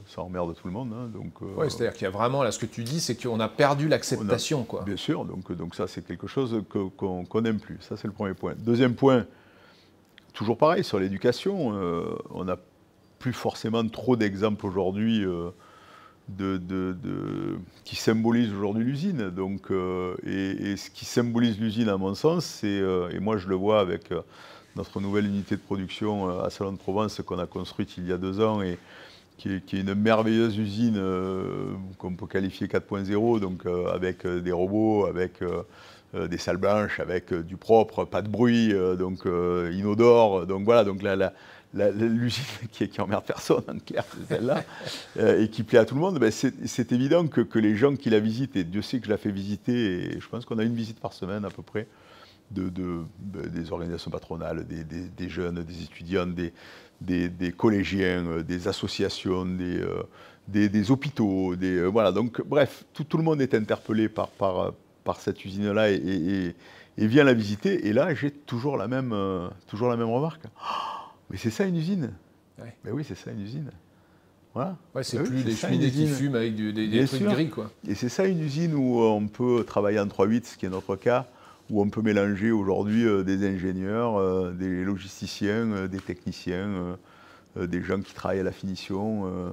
ça emmerde tout le monde. Hein, oui, c'est-à-dire qu'il y a vraiment, là, ce que tu dis, c'est qu'on a perdu l'acceptation, quoi. Bien sûr. Donc ça, c'est quelque chose qu'on n'aime plus. Ça, c'est le premier point. Deuxième point, toujours pareil sur l'éducation. On n'a plus forcément trop d'exemples aujourd'hui qui symbolise aujourd'hui l'usine. Donc, et ce qui symbolise l'usine, à mon sens, c'est, et moi je le vois avec notre nouvelle unité de production à Salon de Provence qu'on a construite il y a 2 ans et qui est une merveilleuse usine qu'on peut qualifier 4.0, donc avec des robots, avec des salles blanches, avec du propre, pas de bruit, donc inodore. Donc voilà, donc l'usine qui emmerde personne, en clair, c'est celle-là, et qui plaît à tout le monde, ben c'est évident que les gens qui la visitent, et Dieu sait que je la fais visiter, et je pense qu'on a une visite par semaine à peu près, des organisations patronales, des jeunes, des étudiants, des collégiens, des associations, des hôpitaux, voilà. Donc bref, tout le monde est interpellé par cette usine-là et vient la visiter, et là j'ai toujours la même remarque. Mais c'est ça une usine. Ouais. Ben oui, c'est ça une usine. Voilà. Ouais, c'est plus des cheminées qui fument avec des trucs gris, quoi. Et c'est ça une usine où on peut travailler en 3/8, ce qui est notre cas, où on peut mélanger aujourd'hui des ingénieurs, des logisticiens, des techniciens, des gens qui travaillent à la finition,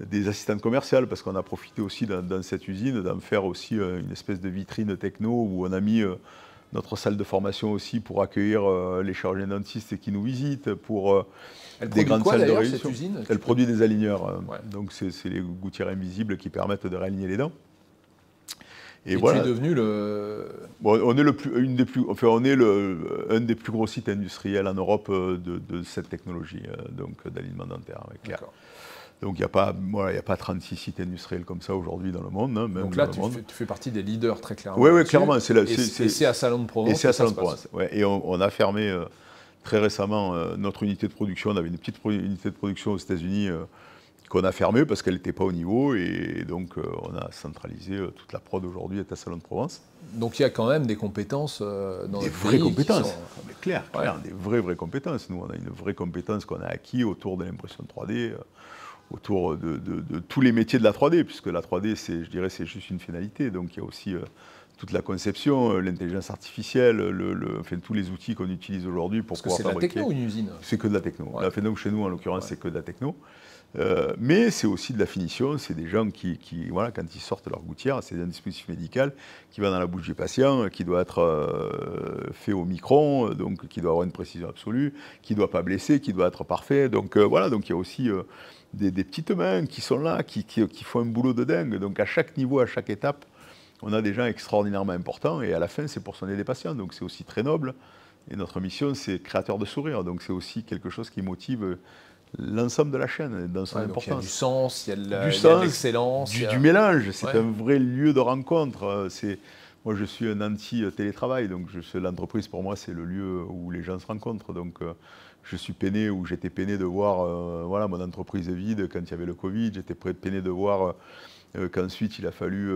des assistantes commerciales, parce qu'on a profité aussi dans cette usine d'en faire aussi une espèce de vitrine techno où on a mis notre salle de formation aussi pour accueillir les chirurgiens dentistes qui nous visitent, pour des grandes salles de réunion. Cette usine, elle produit des aligneurs, donc c'est les gouttières invisibles qui permettent de réaligner les dents. Et voilà. Tu es devenu le... Bon, on est un des plus gros sites industriels en Europe de cette technologie, donc d'alignement dentaire, clair. Donc il n'y a pas 36 sites industriels comme ça aujourd'hui dans le monde. Hein, même donc là, tu fais partie des leaders très clairement. Oui, clairement. Et c'est à Salon de Provence. Et c'est à Salon de Provence. Ouais, et on a fermé très récemment notre unité de production. On avait une petite unité de production aux États-Unis qu'on a fermée parce qu'elle n'était pas au niveau. Et donc on a centralisé toute la prod aujourd'hui à Salon de Provence. Donc il y a quand même des compétences dans des vraies compétences. Clair, des vraies compétences. Nous, on a une vraie compétence qu'on a acquis autour de l'impression 3D. Autour de tous les métiers de la 3D, puisque la 3D, je dirais, c'est juste une finalité. Donc il y a aussi toute la conception, l'intelligence artificielle, enfin, tous les outils qu'on utilise aujourd'hui pour pouvoir fabriquer. C'est de la techno, une usine. C'est que de la techno. Ouais. Donc, chez nous, en l'occurrence, c'est que de la techno. Mais c'est aussi de la finition. C'est des gens qui voilà, quand ils sortent leur gouttière, c'est un dispositif médical qui va dans la bouche du patient, qui doit être fait au micron, donc qui doit avoir une précision absolue, qui ne doit pas blesser, qui doit être parfait. Donc voilà, donc il y a aussi des petites mains qui sont là, qui font un boulot de dingue. Donc à chaque niveau, à chaque étape, on a des gens extraordinairement importants, et à la fin, c'est pour soigner des patients. Donc c'est aussi très noble. Et notre mission, c'est créateur de sourire. Donc c'est aussi quelque chose qui motive l'ensemble de la chaîne dans son importance. Il y a du sens, il y a de l'excellence. Du mélange, c'est un vrai lieu de rencontre. Moi, je suis un anti-télétravail, donc l'entreprise, pour moi, c'est le lieu où les gens se rencontrent. Donc je suis peiné, ou j'étais peiné de voir voilà, mon entreprise vide quand il y avait le Covid. J'étais peiné de voir qu'ensuite, il a fallu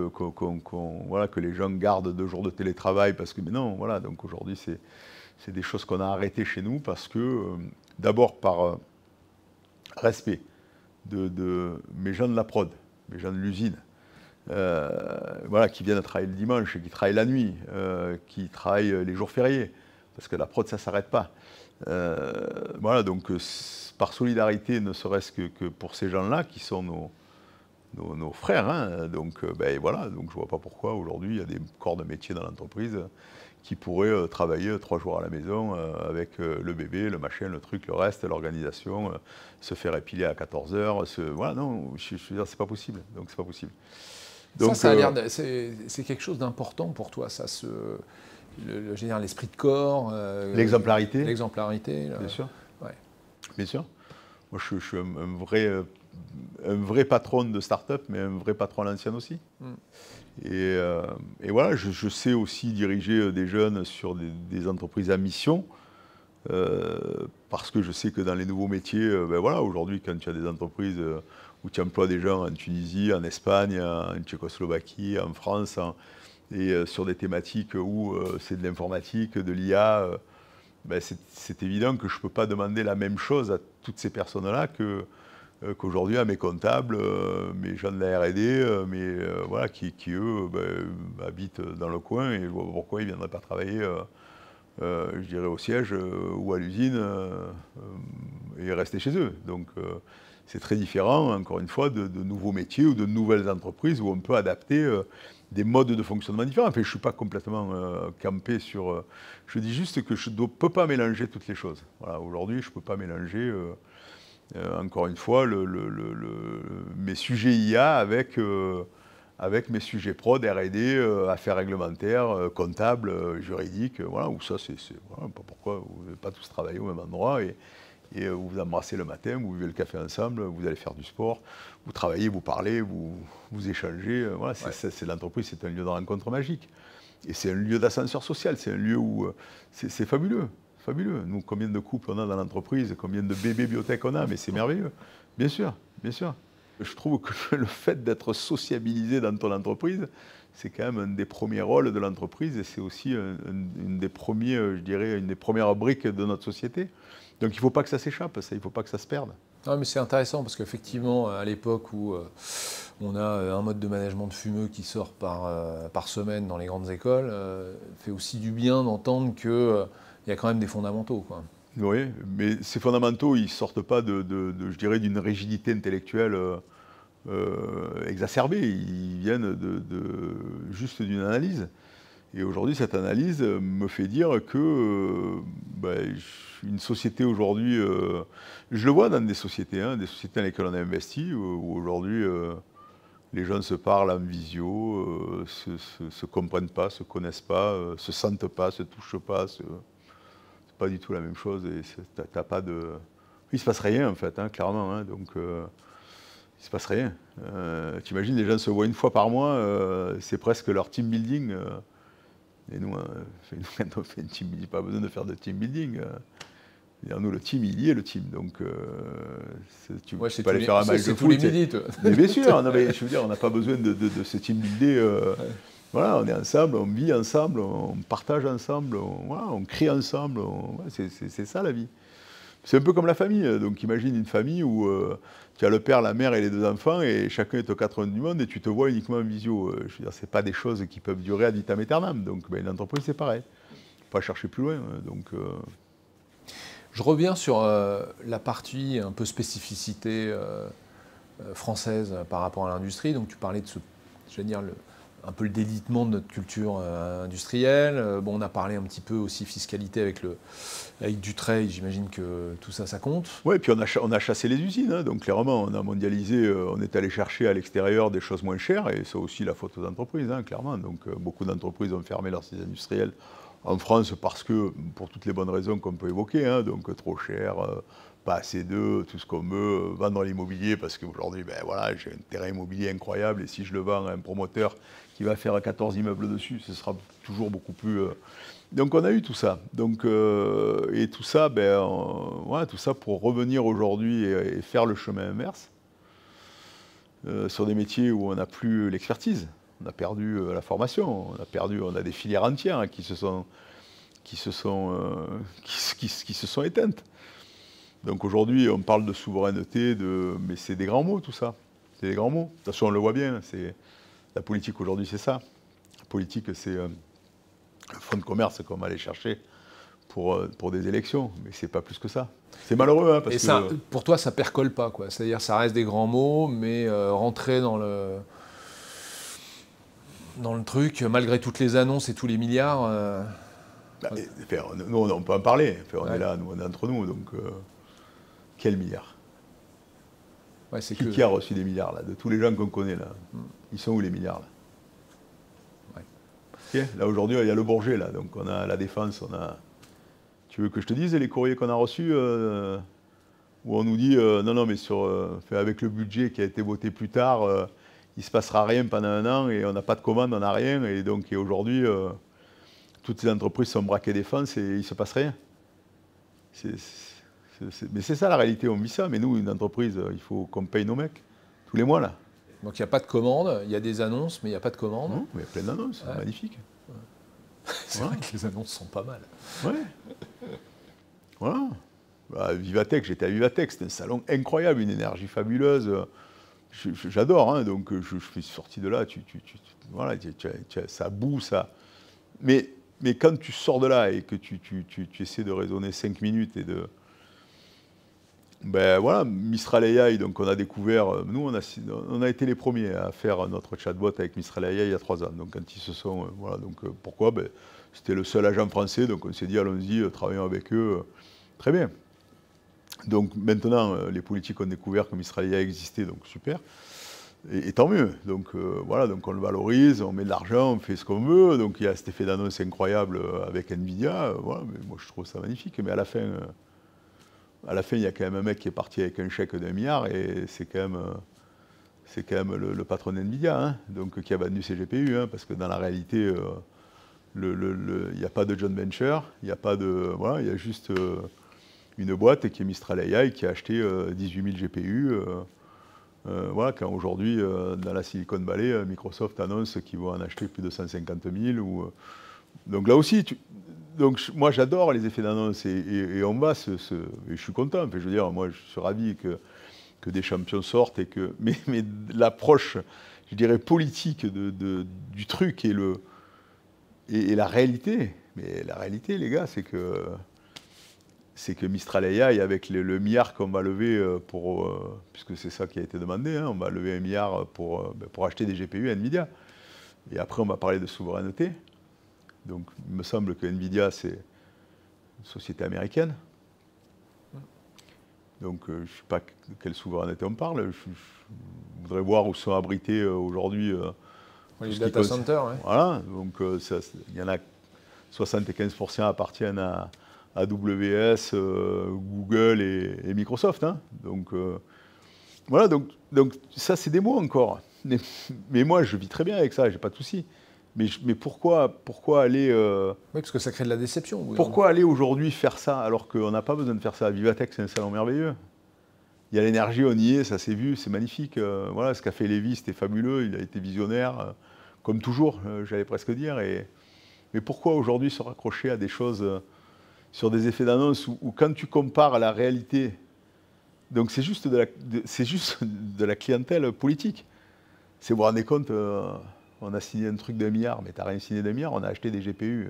voilà, que les gens gardent 2 jours de télétravail, parce que, mais non, voilà, donc aujourd'hui, c'est des choses qu'on a arrêtées chez nous, parce que, d'abord par respect de mes gens de la prod, mes gens de l'usine, voilà, qui viennent travailler le dimanche, qui travaillent la nuit, qui travaillent les jours fériés, parce que la prod, ça ne s'arrête pas. Voilà, donc par solidarité, ne serait-ce que pour ces gens-là, qui sont nos frères. Hein. Donc, ben, voilà, donc je ne vois pas pourquoi aujourd'hui il y a des corps de métier dans l'entreprise qui pourraient travailler 3 jours à la maison avec le bébé, le machin, le truc, le reste, l'organisation, se faire épiler à 14 heures. Voilà, non, je veux dire, c'est pas possible. Donc c'est pas possible. Donc, ça a l'air, c'est quelque chose d'important pour toi, ça, je veux dire, l'esprit de corps, l'exemplarité. L'exemplarité. Bien sûr. Ouais. Bien sûr. Moi, je suis un vrai patron de start-up, mais un vrai patron à l'ancienne aussi. Et voilà, je sais aussi diriger des jeunes sur des entreprises à mission, parce que je sais que dans les nouveaux métiers, ben voilà, aujourd'hui, quand tu as des entreprises où tu emploies des gens en Tunisie, en Espagne, en Tchécoslovaquie, en France, et sur des thématiques où c'est de l'informatique, de l'IA, ben c'est évident que je ne peux pas demander la même chose à toutes ces personnes-là qu'aujourd'hui à mes comptables, mes gens de la R&D, voilà, qui eux, habitent dans le coin, et je vois pourquoi ils ne viendraient pas travailler, je dirais, au siège ou à l'usine, et rester chez eux. Donc c'est très différent, encore une fois, de nouveaux métiers ou de nouvelles entreprises où on peut adapter des modes de fonctionnement différents. Enfin, je ne suis pas complètement campé sur... je dis juste que je ne peux pas mélanger toutes les choses. Voilà, aujourd'hui, je ne peux pas mélanger, encore une fois, mes sujets IA avec mes sujets prod, R&D, affaires réglementaires, comptables, juridiques. Voilà, où ça, voilà, pas pourquoi vous n'avez pas tous travailler au même endroit. Et vous vous embrassez le matin, vous buvez le café ensemble, vous allez faire du sport, vous travaillez, vous parlez, vous échangez. Voilà, c'est l'entreprise, c'est un lieu de rencontre magique. Et c'est un lieu d'ascenseur social, c'est un lieu où c'est fabuleux, fabuleux. Nous, combien de couples on a dans l'entreprise, combien de bébés biotech on a, mais c'est merveilleux. Bien sûr, bien sûr. Je trouve que le fait d'être sociabilisé dans ton entreprise, c'est quand même un des premiers rôles de l'entreprise, et c'est aussi une des premières briques de notre société. Donc il ne faut pas que ça s'échappe, il ne faut pas que ça se perde. Non, mais c'est intéressant parce qu'effectivement, à l'époque où on a un mode de management de fumeux qui sort par semaine dans les grandes écoles, fait aussi du bien d'entendre qu'il y a quand même des fondamentaux, quoi. Oui, mais ces fondamentaux, ils ne sortent pas je dirais, d'une rigidité intellectuelle exacerbée. Ils viennent juste d'une analyse. Et aujourd'hui, cette analyse me fait dire que une société aujourd'hui, je le vois dans des sociétés dans lesquelles on a investi, où aujourd'hui les gens se parlent en visio, se comprennent pas, se connaissent pas, se sentent pas, se touchent pas. C'est pas du tout la même chose. Et t'as pas de... Il se passe rien en fait, clairement. Donc il se passe rien. T'imagines, les gens se voient une fois par mois, c'est presque leur team building. Et nous, quand on fait une team building, pas besoin de faire de team building. Nous, le team, il y est le team. Donc, tu peux aller faire un match de foot. Tous les midis, toi. Mais bien sûr, je veux dire, on n'a pas besoin de ce team building. Voilà, on est ensemble, on vit ensemble, on partage ensemble, on crie ensemble. C'est ça la vie. C'est un peu comme la famille. Donc, imagine une famille où tu as le père, la mère et les 2 enfants, et chacun est aux 4 coins du monde, et tu te vois uniquement en visio. Je veux dire, c'est pas des choses qui peuvent durer ad vitam aeternam. Donc, une entreprise, c'est pareil. Faut pas chercher plus loin. Donc, je reviens sur la partie un peu spécificité française par rapport à l'industrie. Donc, tu parlais de je veux dire, un peu le délitement de notre culture industrielle. Bon, on a parlé un petit peu aussi fiscalité avec du trade. J'imagine que tout ça, ça compte. Oui, et puis on a chassé les usines. Donc clairement, on a mondialisé, on est allé chercher à l'extérieur des choses moins chères. Et c'est aussi la faute aux entreprises, clairement. Donc beaucoup d'entreprises ont fermé leurs sites industriels en France parce que, pour toutes les bonnes raisons qu'on peut évoquer, donc trop cher, pas assez d'eux, tout ce qu'on veut, vendre l'immobilier parce qu'aujourd'hui, voilà, j'ai un terrain immobilier incroyable, et si je le vends à un promoteur qui va faire 14 immeubles dessus, ce sera toujours beaucoup plus... Donc on a eu tout ça. Donc, et tout ça, tout ça pour revenir aujourd'hui et faire le chemin inverse sur des métiers où on n'a plus l'expertise. On a perdu la formation, on a des filières entières qui se sont éteintes. Donc aujourd'hui, on parle de souveraineté, mais c'est des grands mots tout ça. C'est des grands mots. De toute façon, on le voit bien. La politique aujourd'hui, c'est ça. La politique, c'est un fonds de commerce qu'on va aller chercher pour des élections, mais c'est pas plus que ça. C'est malheureux, hein, parce et que... ça, pour toi, ça percole pas, quoi. C'est-à-dire, ça reste des grands mots, mais rentrer dans le truc, malgré toutes les annonces et tous les milliards... nous, on peut en parler. On Ouais. est là, nous, on est entre nous, donc... quel milliard? Ouais, Qui a reçu des milliards, là? De tous les gens qu'on connaît, là. Ils sont où, les milliards, là? Okay. Là, aujourd'hui, il y a le Bourget, là. Donc, on a la Défense, on a... Tu veux que je te dise les courriers qu'on a reçus où on nous dit non, mais avec le budget qui a été voté plus tard, il ne se passera rien pendant un an et on n'a pas de commande, on n'a rien. Et donc, aujourd'hui, toutes ces entreprises sont braquées défense et il ne se passe rien. Mais c'est ça la réalité, on vit ça. Mais nous, une entreprise, il faut qu'on paye nos mecs tous les mois, là. Donc il n'y a pas de commande, il y a des annonces, mais il n'y a pas de commande. Non, mais il y a plein d'annonces, c'est magnifique. Ouais. C'est vrai que les annonces sont pas mal. Ouais. Voilà. Bah, Vivatech, j'étais à Vivatech, c'était un salon incroyable, une énergie fabuleuse. J'adore, hein, donc je suis sorti de là, voilà, ça boue, ça. Mais quand tu sors de là et que tu essaies de raisonner 5 minutes et de... Ben voilà, Mistral AI, donc on a découvert, nous on a été les premiers à faire notre chatbot avec Mistral AI il y a 3 ans. Donc quand ils se sont, voilà, donc pourquoi? Ben, c'était le seul agent français, donc on s'est dit allons-y, travaillons avec eux, très bien. Donc maintenant, les politiques ont découvert que Mistral AI existait, donc super, et tant mieux. Donc voilà, donc on le valorise, on met de l'argent, on fait ce qu'on veut, donc il y a cet effet d'annonce incroyable avec Nvidia, voilà, mais moi je trouve ça magnifique, mais à la fin, il y a quand même un mec qui est parti avec un chèque d'1 milliard et c'est quand même le patron d'NVIDIA, hein, donc, qui a vendu ses GPU, hein, parce que dans la réalité, il n'y a pas de joint venture, il n'y a pas de... Voilà, il y a juste une boîte qui est Mistral AI qui a acheté 18 000 GPU. Voilà, quand aujourd'hui, dans la Silicon Valley, Microsoft annonce qu'ils vont en acheter plus de 150 000. Donc là aussi, donc moi j'adore les effets d'annonce et on va et je suis content. Enfin, je veux dire, moi je suis ravi que des champions sortent mais l'approche, je dirais, politique du truc et la réalité. Mais la réalité, les gars, c'est que Mistral AI, avec le milliard qu'on va lever puisque c'est ça qui a été demandé, hein, on va lever 1 milliard pour acheter des GPU à Nvidia. Et après, on va parler de souveraineté. Donc, il me semble que Nvidia, c'est une société américaine. Donc, je ne sais pas de quelle souveraineté on parle. Je voudrais voir où sont abrités aujourd'hui... les data centers, ouais. Voilà, donc il y en a 75% appartiennent à AWS, Google et Microsoft. Hein. Donc, voilà, donc ça, c'est des mots encore. Mais moi, je vis très bien avec ça, j'ai pas de souci. Mais pourquoi aller... Oui, parce que ça crée de la déception. Pourquoi aller aujourd'hui faire ça alors qu'on n'a pas besoin de faire ça? Vivatech, c'est un salon merveilleux. Il y a l'énergie, on y est, ça s'est vu, c'est magnifique. Voilà, ce qu'a fait Lévy, c'était fabuleux, il a été visionnaire, comme toujours, j'allais presque dire. Mais pourquoi aujourd'hui se raccrocher à des choses sur des effets d'annonce où quand tu compares à la réalité, donc c'est juste de la clientèle politique. C'est vous vous rendez compte, on a signé un truc d'1 milliard, mais tu n'as rien signé d'1 milliard, on a acheté des GPU,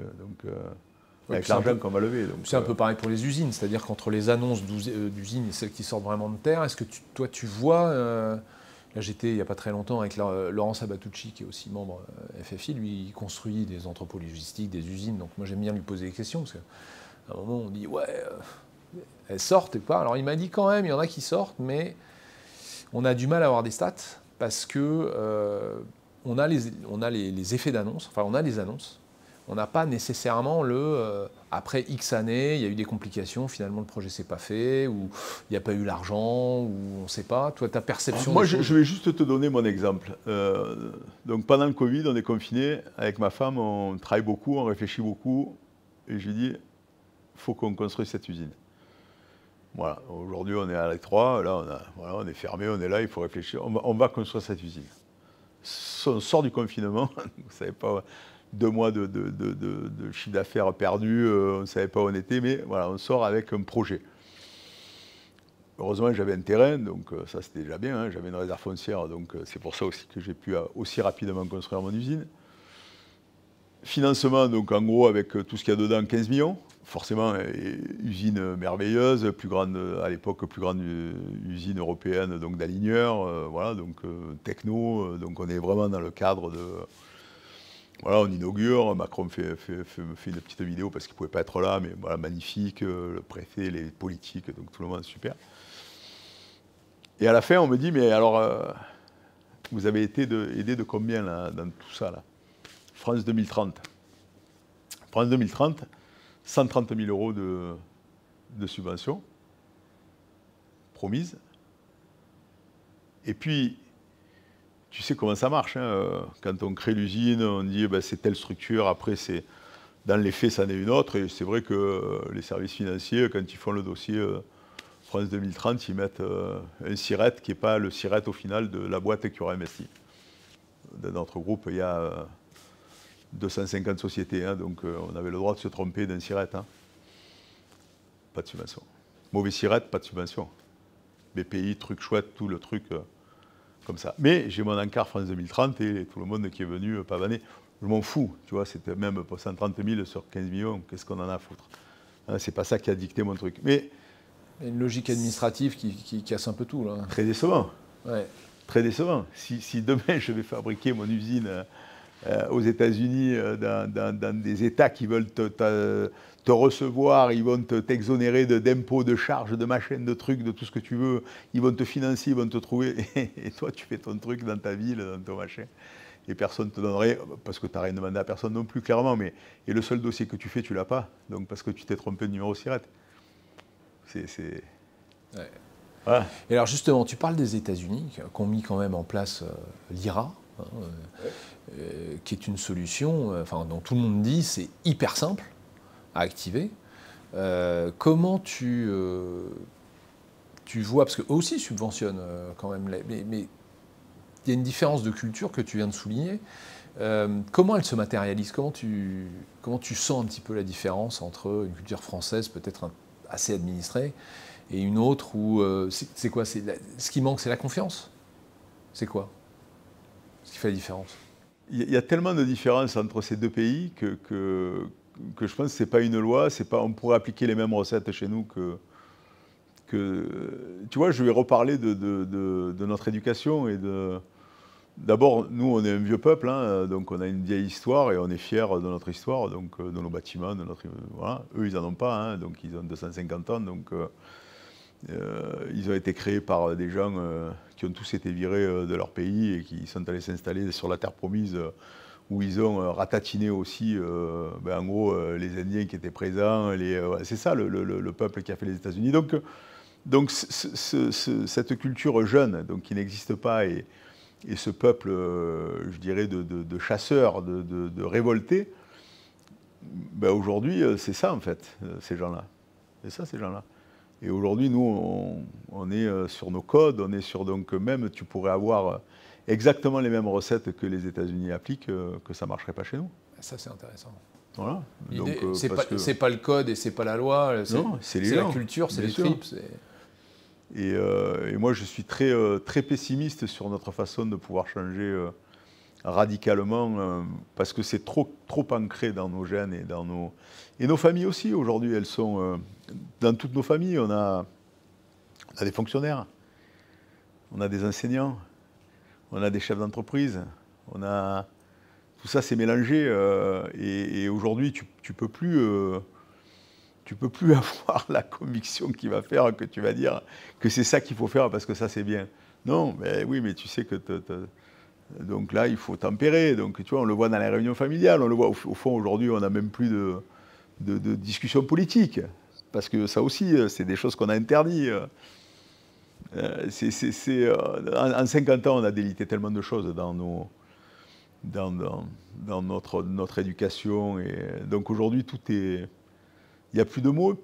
avec l'argent qu'on va lever. C'est un peu pareil pour les usines, c'est-à-dire qu'entre les annonces d'usines et celles qui sortent vraiment de terre, est-ce que toi tu vois, là j'étais il n'y a pas très longtemps avec Laurent Sabatucci qui est aussi membre FFI, lui il construit des entrepôts logistiques, des usines, donc moi j'aime bien lui poser des questions, parce qu'à un moment on dit ouais, elles sortent et pas, alors il m'a dit quand même, il y en a qui sortent, mais on a du mal à avoir des stats, parce que on a les effets d'annonce, enfin on a les annonces, on n'a pas nécessairement après X années, il y a eu des complications, finalement le projet ne s'est pas fait, ou il n'y a pas eu l'argent, ou on ne sait pas. Toi, ta perception... Moi, je vais juste te donner mon exemple. Donc pendant le Covid, on est confinés, avec ma femme, on travaille beaucoup, on réfléchit beaucoup, et j'ai dit, il faut qu'on construise cette usine. Voilà, aujourd'hui on est à l'étroit, là on est fermé, on est là, il faut réfléchir, on va construire cette usine. On sort du confinement, vous ne savez pas, 2 mois de chiffre d'affaires perdu, on ne savait pas où on était, mais voilà, on sort avec un projet. Heureusement, j'avais un terrain, donc ça c'était déjà bien, hein, j'avais une réserve foncière, donc c'est pour ça aussi que j'ai pu aussi rapidement construire mon usine. Financement, donc en gros, avec tout ce qu'il y a dedans, 15 millions forcément, usine merveilleuse, plus grande, à l'époque, plus grande usine européenne donc d'aligneurs, voilà, donc techno, donc on est vraiment dans le cadre de... Voilà, on inaugure, Macron fait une petite vidéo parce qu'il ne pouvait pas être là, mais voilà, magnifique, le préfet, les politiques, donc tout le monde, super. Et à la fin, on me dit, mais alors, vous avez été aidé de combien là, dans tout ça là? France 2030. France 2030, 130 000 € de subventions promises. Et puis, tu sais comment ça marche, hein, quand on crée l'usine, on dit ben, c'est telle structure, après dans les faits, ça en est une autre. Et c'est vrai que les services financiers, quand ils font le dossier France 2030, ils mettent un SIRET qui n'est pas le SIRET au final de la boîte qui aura investi. Dans notre groupe, il y a 250 sociétés, hein, donc on avait le droit de se tromper d'un SIRET. Hein. Pas de subvention. Mauvais SIRET, pas de subvention. BPI, truc chouette, tout le truc comme ça. Mais j'ai mon encart France 2030 et tout le monde qui est venu pavaner. Je m'en fous, tu vois, c'était même pas 130 000 sur 15 millions, qu'est-ce qu'on en a à foutre, hein, c'est pas ça qui a dicté mon truc. Mais une logique administrative qui casse un peu tout, là. Très décevant. Ouais. Très décevant. Si demain je vais fabriquer mon usine aux États-Unis, dans des États qui veulent te recevoir, ils vont t'exonérer d'impôts, de charges, de machines, de trucs, de tout ce que tu veux, ils vont te financer, ils vont te trouver, et toi tu fais ton truc dans ta ville, dans ton machin, et personne ne te donnerait, parce que tu n'as rien demandé à personne non plus, clairement, mais et le seul dossier que tu fais, tu ne l'as pas, donc parce que tu t'es trompé de numéro SIRET. Ouais. Voilà. Et alors justement, tu parles des États-Unis qui ont mis quand même en place l'IRA, hein, qui est une solution, dont tout le monde dit c'est hyper simple à activer. Comment tu vois, parce qu'eux aussi subventionnent quand même, mais il y a une différence de culture que tu viens de souligner. Comment elle se matérialise? Comment tu sens un petit peu la différence entre une culture française peut-être assez administrée et une autre où c'est quoi? Ce qui manque, c'est la confiance? C'est quoi ce qui fait la différence? Il y a tellement de différences entre ces deux pays que je pense que ce n'est pas une loi, on pourrait appliquer les mêmes recettes chez nous que tu vois, je vais reparler de notre éducation et d'abord, nous, on est un vieux peuple, hein, donc on a une vieille histoire et on est fiers de notre histoire, donc de nos bâtiments, voilà. Eux, ils n'en ont pas, hein, donc ils ont 250 ans, donc ils ont été créés par des gens qui ont tous été virés de leur pays et qui sont allés s'installer sur la terre promise, où ils ont ratatiné aussi, en gros, les Indiens qui étaient présents. C'est ça le peuple qui a fait les États-Unis. Donc cette culture jeune, donc qui n'existe pas, et ce peuple, je dirais, de chasseurs, de révoltés, aujourd'hui, c'est ça en fait, ces gens-là. C'est ça, ces gens-là. Et aujourd'hui, nous, on est sur nos codes, on est sur, donc même, tu pourrais avoir exactement les mêmes recettes que les États-Unis appliquent, que ça ne marcherait pas chez nous. Ça, c'est intéressant. Voilà. C'est pas le code et c'est pas la loi, c'est la culture, c'est les tripes. Et moi, je suis très, très pessimiste sur notre façon de pouvoir changer radicalement, parce que c'est trop ancré dans nos gènes et nos familles aussi. Aujourd'hui, elles sont dans toutes nos familles. On a des fonctionnaires, on a des enseignants, on a des chefs d'entreprise, tout ça c'est mélangé, et aujourd'hui tu peux plus avoir la conviction qui va faire que tu vas dire que c'est ça qu'il faut faire parce que ça c'est bien. Non, mais oui, mais tu sais que donc là il faut tempérer. Donc tu vois, on le voit dans les réunions familiales, on le voit au fond aujourd'hui, on n'a même plus de discussion politique parce que ça aussi c'est des choses qu'on a interdites. En 50 ans, on a délité tellement de choses dans notre éducation. Et donc aujourd'hui, il n'y a plus de mots,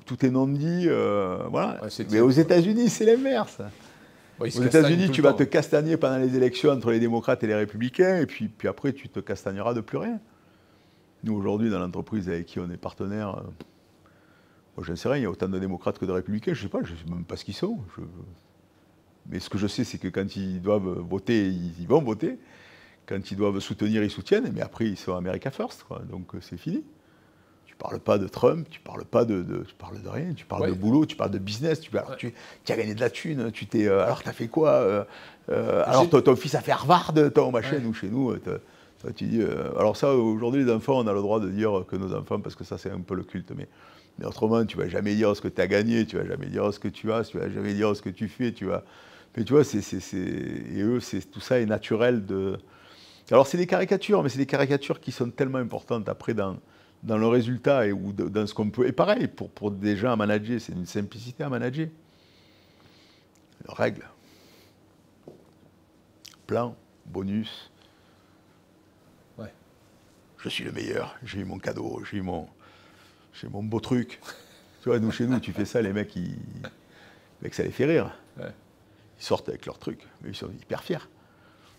tout est non-dit. Voilà. Ouais, mais aux États-Unis, c'est l'inverse. Aux États-Unis, tu vas te castagner pendant les élections entre les démocrates et les républicains, et puis après, tu te castagneras de plus rien. Nous, aujourd'hui, dans l'entreprise avec qui on est partenaire, moi, je ne sais rien, il y a autant de démocrates que de républicains, je ne sais même pas ce qu'ils sont. Mais ce que je sais, c'est que quand ils doivent voter, ils vont voter. Quand ils doivent soutenir, ils soutiennent, mais après, ils sont America First, quoi. Donc c'est fini. Tu parles pas de Trump, tu parles pas tu parles de rien, tu parles de boulot, tu parles de business, tu as gagné de la thune, alors tu as fait quoi alors ton fils a fait Harvard, machin, nous, chez nous, tu dis, alors ça, aujourd'hui, les enfants, on a le droit de dire que nos enfants, parce que ça, c'est un peu le culte, mais autrement, tu vas jamais dire ce que tu as gagné, tu vas jamais dire ce que tu as, tu vas jamais dire ce que tu fais, mais tu vois, et eux, tout ça est naturel de... Alors, c'est des caricatures, mais c'est des caricatures qui sont tellement importantes après dans le résultat ou dans ce qu'on peut... Et pareil, pour des gens à manager, c'est une simplicité à manager. Règles. Plan, bonus. Ouais. Je suis le meilleur, j'ai eu mon cadeau, j'ai mon beau truc. Tu vois, chez nous, tu fais ça, les mecs, ça les fait rire. Ouais. Ils sortent avec leur truc, mais ils sont hyper fiers.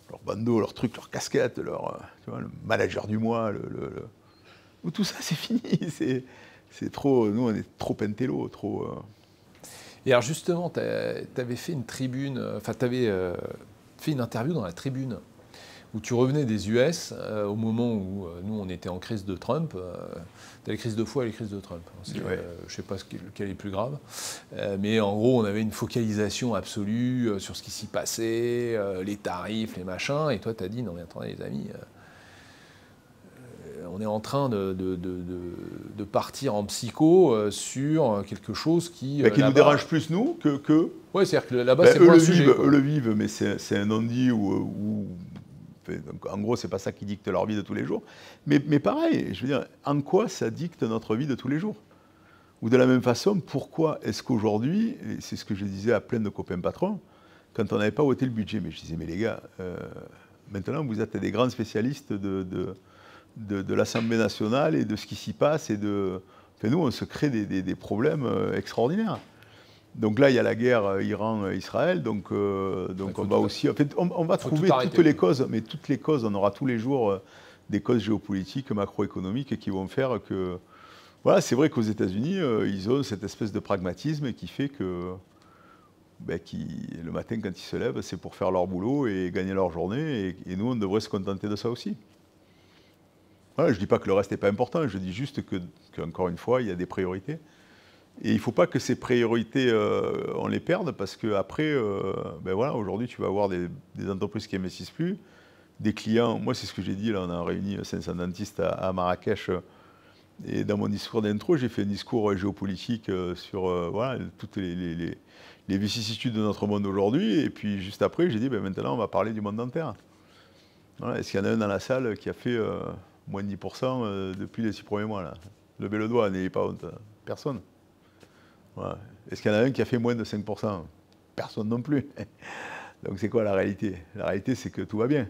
Leur bandeau, leur truc, leur casquette, tu vois, le manager du mois, tout ça, c'est fini. C'est trop... Nous, on est trop intello, trop... Et alors justement, tu avais fait une tribune, tu avais fait une interview dans la tribune où tu revenais des US au moment où nous, on était en crise de Trump. Tu as les crises de foi et les crises de Trump. Je ne sais pas lequel est plus grave. Mais en gros, on avait une focalisation absolue sur ce qui s'y passait, les tarifs, les machins. Et toi, tu as dit, non mais attendez les amis, on est en train de partir en psycho sur quelque chose qui nous dérange plus, nous, que... Oui, c'est-à-dire que là-bas, c'est pas un sujet. Eux le vivent, mais c'est un non-dit où donc, en gros, c'est pas ça qui dicte leur vie de tous les jours. Mais pareil, je veux dire, en quoi ça dicte notre vie de tous les jours? Ou de la même façon, pourquoi est-ce qu'aujourd'hui, et c'est ce que je disais à plein de copains patrons, quand on n'avait pas voté le budget, mais je disais, mais les gars, maintenant vous êtes des grands spécialistes de l'Assemblée nationale et de ce qui s'y passe, enfin, nous, on se crée des problèmes extraordinaires. Donc là, il y a la guerre Iran-Israël, donc on va aussi... En fait, on va trouver toutes les causes, mais toutes les causes, on aura tous les jours des causes géopolitiques, macroéconomiques qui vont faire que... Voilà, c'est vrai qu'aux États-Unis, ils ont cette espèce de pragmatisme qui fait que le matin, quand ils se lèvent, c'est pour faire leur boulot et gagner leur journée, et nous, on devrait se contenter de ça aussi. Voilà, je ne dis pas que le reste n'est pas important, je dis juste qu'encore une fois, il y a des priorités. Et il ne faut pas que ces priorités, on les perde, parce qu'après, voilà, aujourd'hui, tu vas avoir des entreprises qui n'investissent plus, des clients. Moi, c'est ce que j'ai dit, là, on a réuni 500 dentistes à Marrakech, et dans mon discours d'intro, j'ai fait un discours géopolitique sur voilà, toutes les vicissitudes de notre monde aujourd'hui, et puis juste après, j'ai dit, maintenant, on va parler du monde entier. Voilà, est-ce qu'il y en a un dans la salle qui a fait moins de 10% depuis les 6 premiers mois, là? Levez le doigt, n'ayez pas honte. Personne. Voilà. Est-ce qu'il y en a un qui a fait moins de 5%? Personne non plus. Donc c'est quoi la réalité? La réalité, c'est que tout va bien.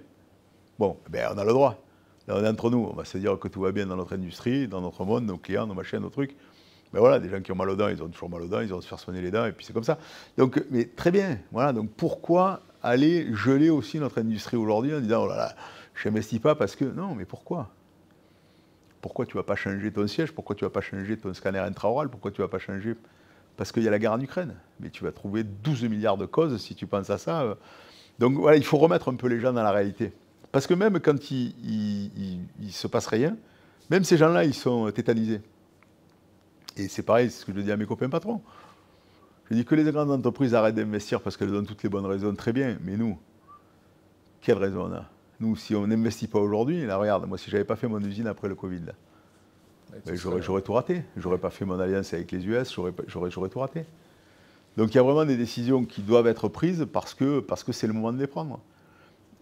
Bon, on a le droit. Là, on est entre nous. On va se dire que tout va bien dans notre industrie, dans notre monde, nos clients, nos machins, nos trucs. Mais voilà, des gens qui ont mal aux dents, ils ont toujours mal aux dents, ils vont se faire soigner les dents, et puis c'est comme ça. Donc, mais très bien. Voilà. Donc pourquoi aller geler aussi notre industrie aujourd'hui en disant, oh là là, je n'investis pas parce que... Non, mais pourquoi? Pourquoi tu ne vas pas changer ton siège? Pourquoi tu ne vas pas changer ton scanner intraoral? Pourquoi tu ne vas pas changer... Parce qu'il y a la guerre en Ukraine. Mais tu vas trouver 12 milliards de causes si tu penses à ça. Donc voilà, il faut remettre un peu les gens dans la réalité. Parce que même quand il ne se passe rien, même ces gens-là, ils sont tétanisés. Et c'est pareil, c'est ce que je dis à mes copains patrons. Je dis que les grandes entreprises arrêtent d'investir parce qu'elles donnent toutes les bonnes raisons, très bien. Mais nous, quelle raison on a? Nous, si on n'investit pas aujourd'hui, là regarde, moi si je n'avais pas fait mon usine après le Covid, là, j'aurais tout raté. J'aurais pas fait mon alliance avec les US, j'aurais tout raté. Donc il y a vraiment des décisions qui doivent être prises parce que c'est le moment de les prendre.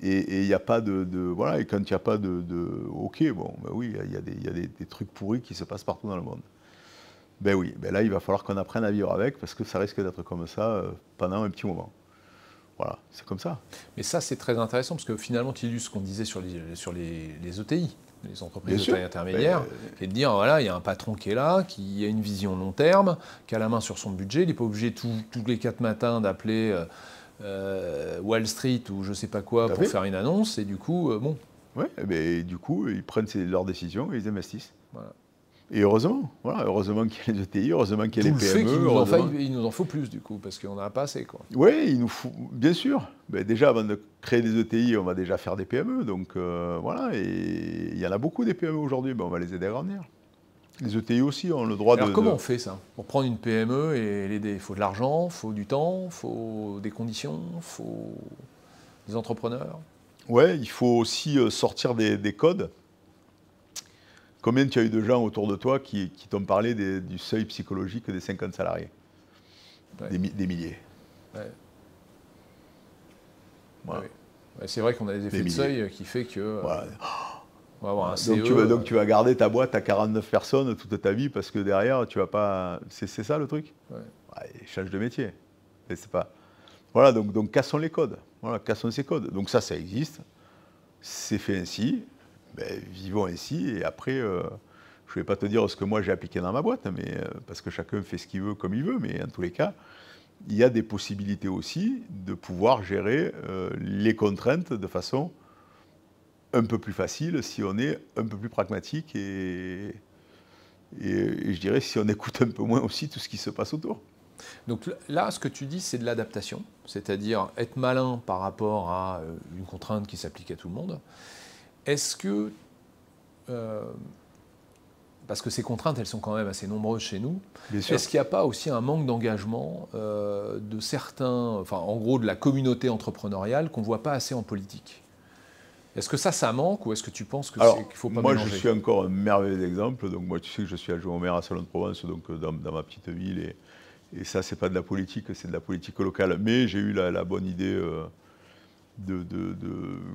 Et il n'y a pas voilà, et quand il n'y a pas OK, bon, oui, il y a des trucs pourris qui se passent partout dans le monde. Oui, là, il va falloir qu'on apprenne à vivre avec, parce que ça risque d'être comme ça pendant un petit moment. Voilà, c'est comme ça. Mais ça, c'est très intéressant, parce que finalement, tu illustres ce qu'on disait sur les ETI, les entreprises de taille intermédiaire, et de dire, voilà, il y a un patron qui est là, qui a une vision long terme, qui a la main sur son budget, il n'est pas obligé tous les 4 matins d'appeler Wall Street ou je ne sais pas quoi pour faire une annonce, et du coup, bon. Oui, du coup, ils prennent leurs décisions et ils investissent. Voilà. Et heureusement, voilà, heureusement qu'il y a les ETI, heureusement qu'il y a les PME. Il nous en faut plus, du coup, parce qu'on n'en a pas assez, quoi. Oui, il nous faut, bien sûr. Déjà, avant de créer des ETI, on va déjà faire des PME. Donc, voilà, et il y en a beaucoup des PME aujourd'hui, on va les aider à grandir. Les ETI aussi ont le droit Alors comment on fait ça? Pour prendre une PME et l'aider, il faut de l'argent, il faut du temps, il faut des conditions, il faut des entrepreneurs? Ouais, il faut aussi sortir des codes. Combien tu as eu de gens autour de toi qui t'ont parlé du seuil psychologique des 50 salariés? Ouais. Des milliers. Ouais. Voilà. Ouais. Ouais, c'est vrai qu'on a des effets de seuil qui fait que Voilà. on va avoir un CE. Donc tu vas garder ta boîte à 49 personnes toute ta vie parce que derrière, tu vas pas... C'est ça le truc? Ouais. Ouais, change de métier. Mais c'est pas... Voilà, donc cassons les codes. Voilà, cassons ces codes. Donc ça existe. C'est fait ainsi. Ben, vivons ainsi. Et après, je ne vais pas te dire ce que moi j'ai appliqué dans ma boîte, mais, parce que chacun fait ce qu'il veut comme il veut. Mais en tous les cas, il y a des possibilités aussi de pouvoir gérer les contraintes de façon un peu plus facile si on est un peu plus pragmatique et je dirais si on écoute un peu moins aussi tout ce qui se passe autour. Donc là, ce que tu dis, c'est de l'adaptation, c'est-à-dire être malin par rapport à une contrainte qui s'applique à tout le monde. Est-ce que, parce que ces contraintes, elles sont quand même assez nombreuses chez nous, est-ce qu'il n'y a pas aussi un manque d'engagement de certains, enfin en gros de la communauté entrepreneuriale qu'on ne voit pas assez en politique? Est-ce que ça manque ou est-ce que tu penses qu'il ne faut pas mélanger? Moi, je suis encore un merveilleux exemple. Donc, moi, tu sais que je suis adjoint au maire à Salon de Provence, donc dans ma petite ville. Et ça, c'est pas de la politique, c'est de la politique locale. Mais j'ai eu la bonne idée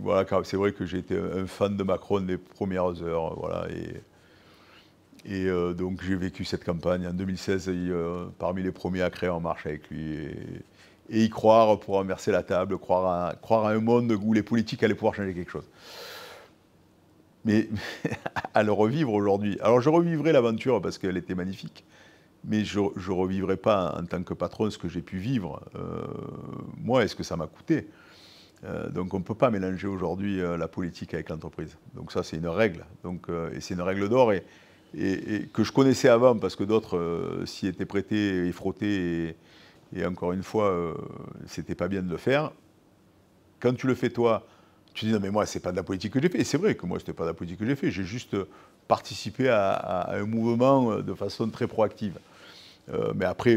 voilà, c'est vrai que j'ai été un fan de Macron des premières heures. Voilà, donc, j'ai vécu cette campagne en 2016, parmi les premiers à créer En Marche avec lui. Et y croire pour renverser la table, croire à un monde où les politiques allaient pouvoir changer quelque chose. Mais à le revivre aujourd'hui. Alors je revivrai l'aventure parce qu'elle était magnifique, mais je ne revivrai pas en tant que patron ce que j'ai pu vivre, moi, et ce que ça m'a coûté. Donc on ne peut pas mélanger aujourd'hui la politique avec l'entreprise. Donc ça, c'est une règle. Donc, et c'est une règle d'or et que je connaissais avant parce que d'autres s'y étaient prêtés et frottés. Et encore une fois, c'était pas bien de le faire. Quand tu le fais toi, tu dis non mais moi c'est pas de la politique que j'ai fait. Et c'est vrai que moi c'était pas de la politique que j'ai fait. J'ai juste participé à un mouvement de façon très proactive. Mais après,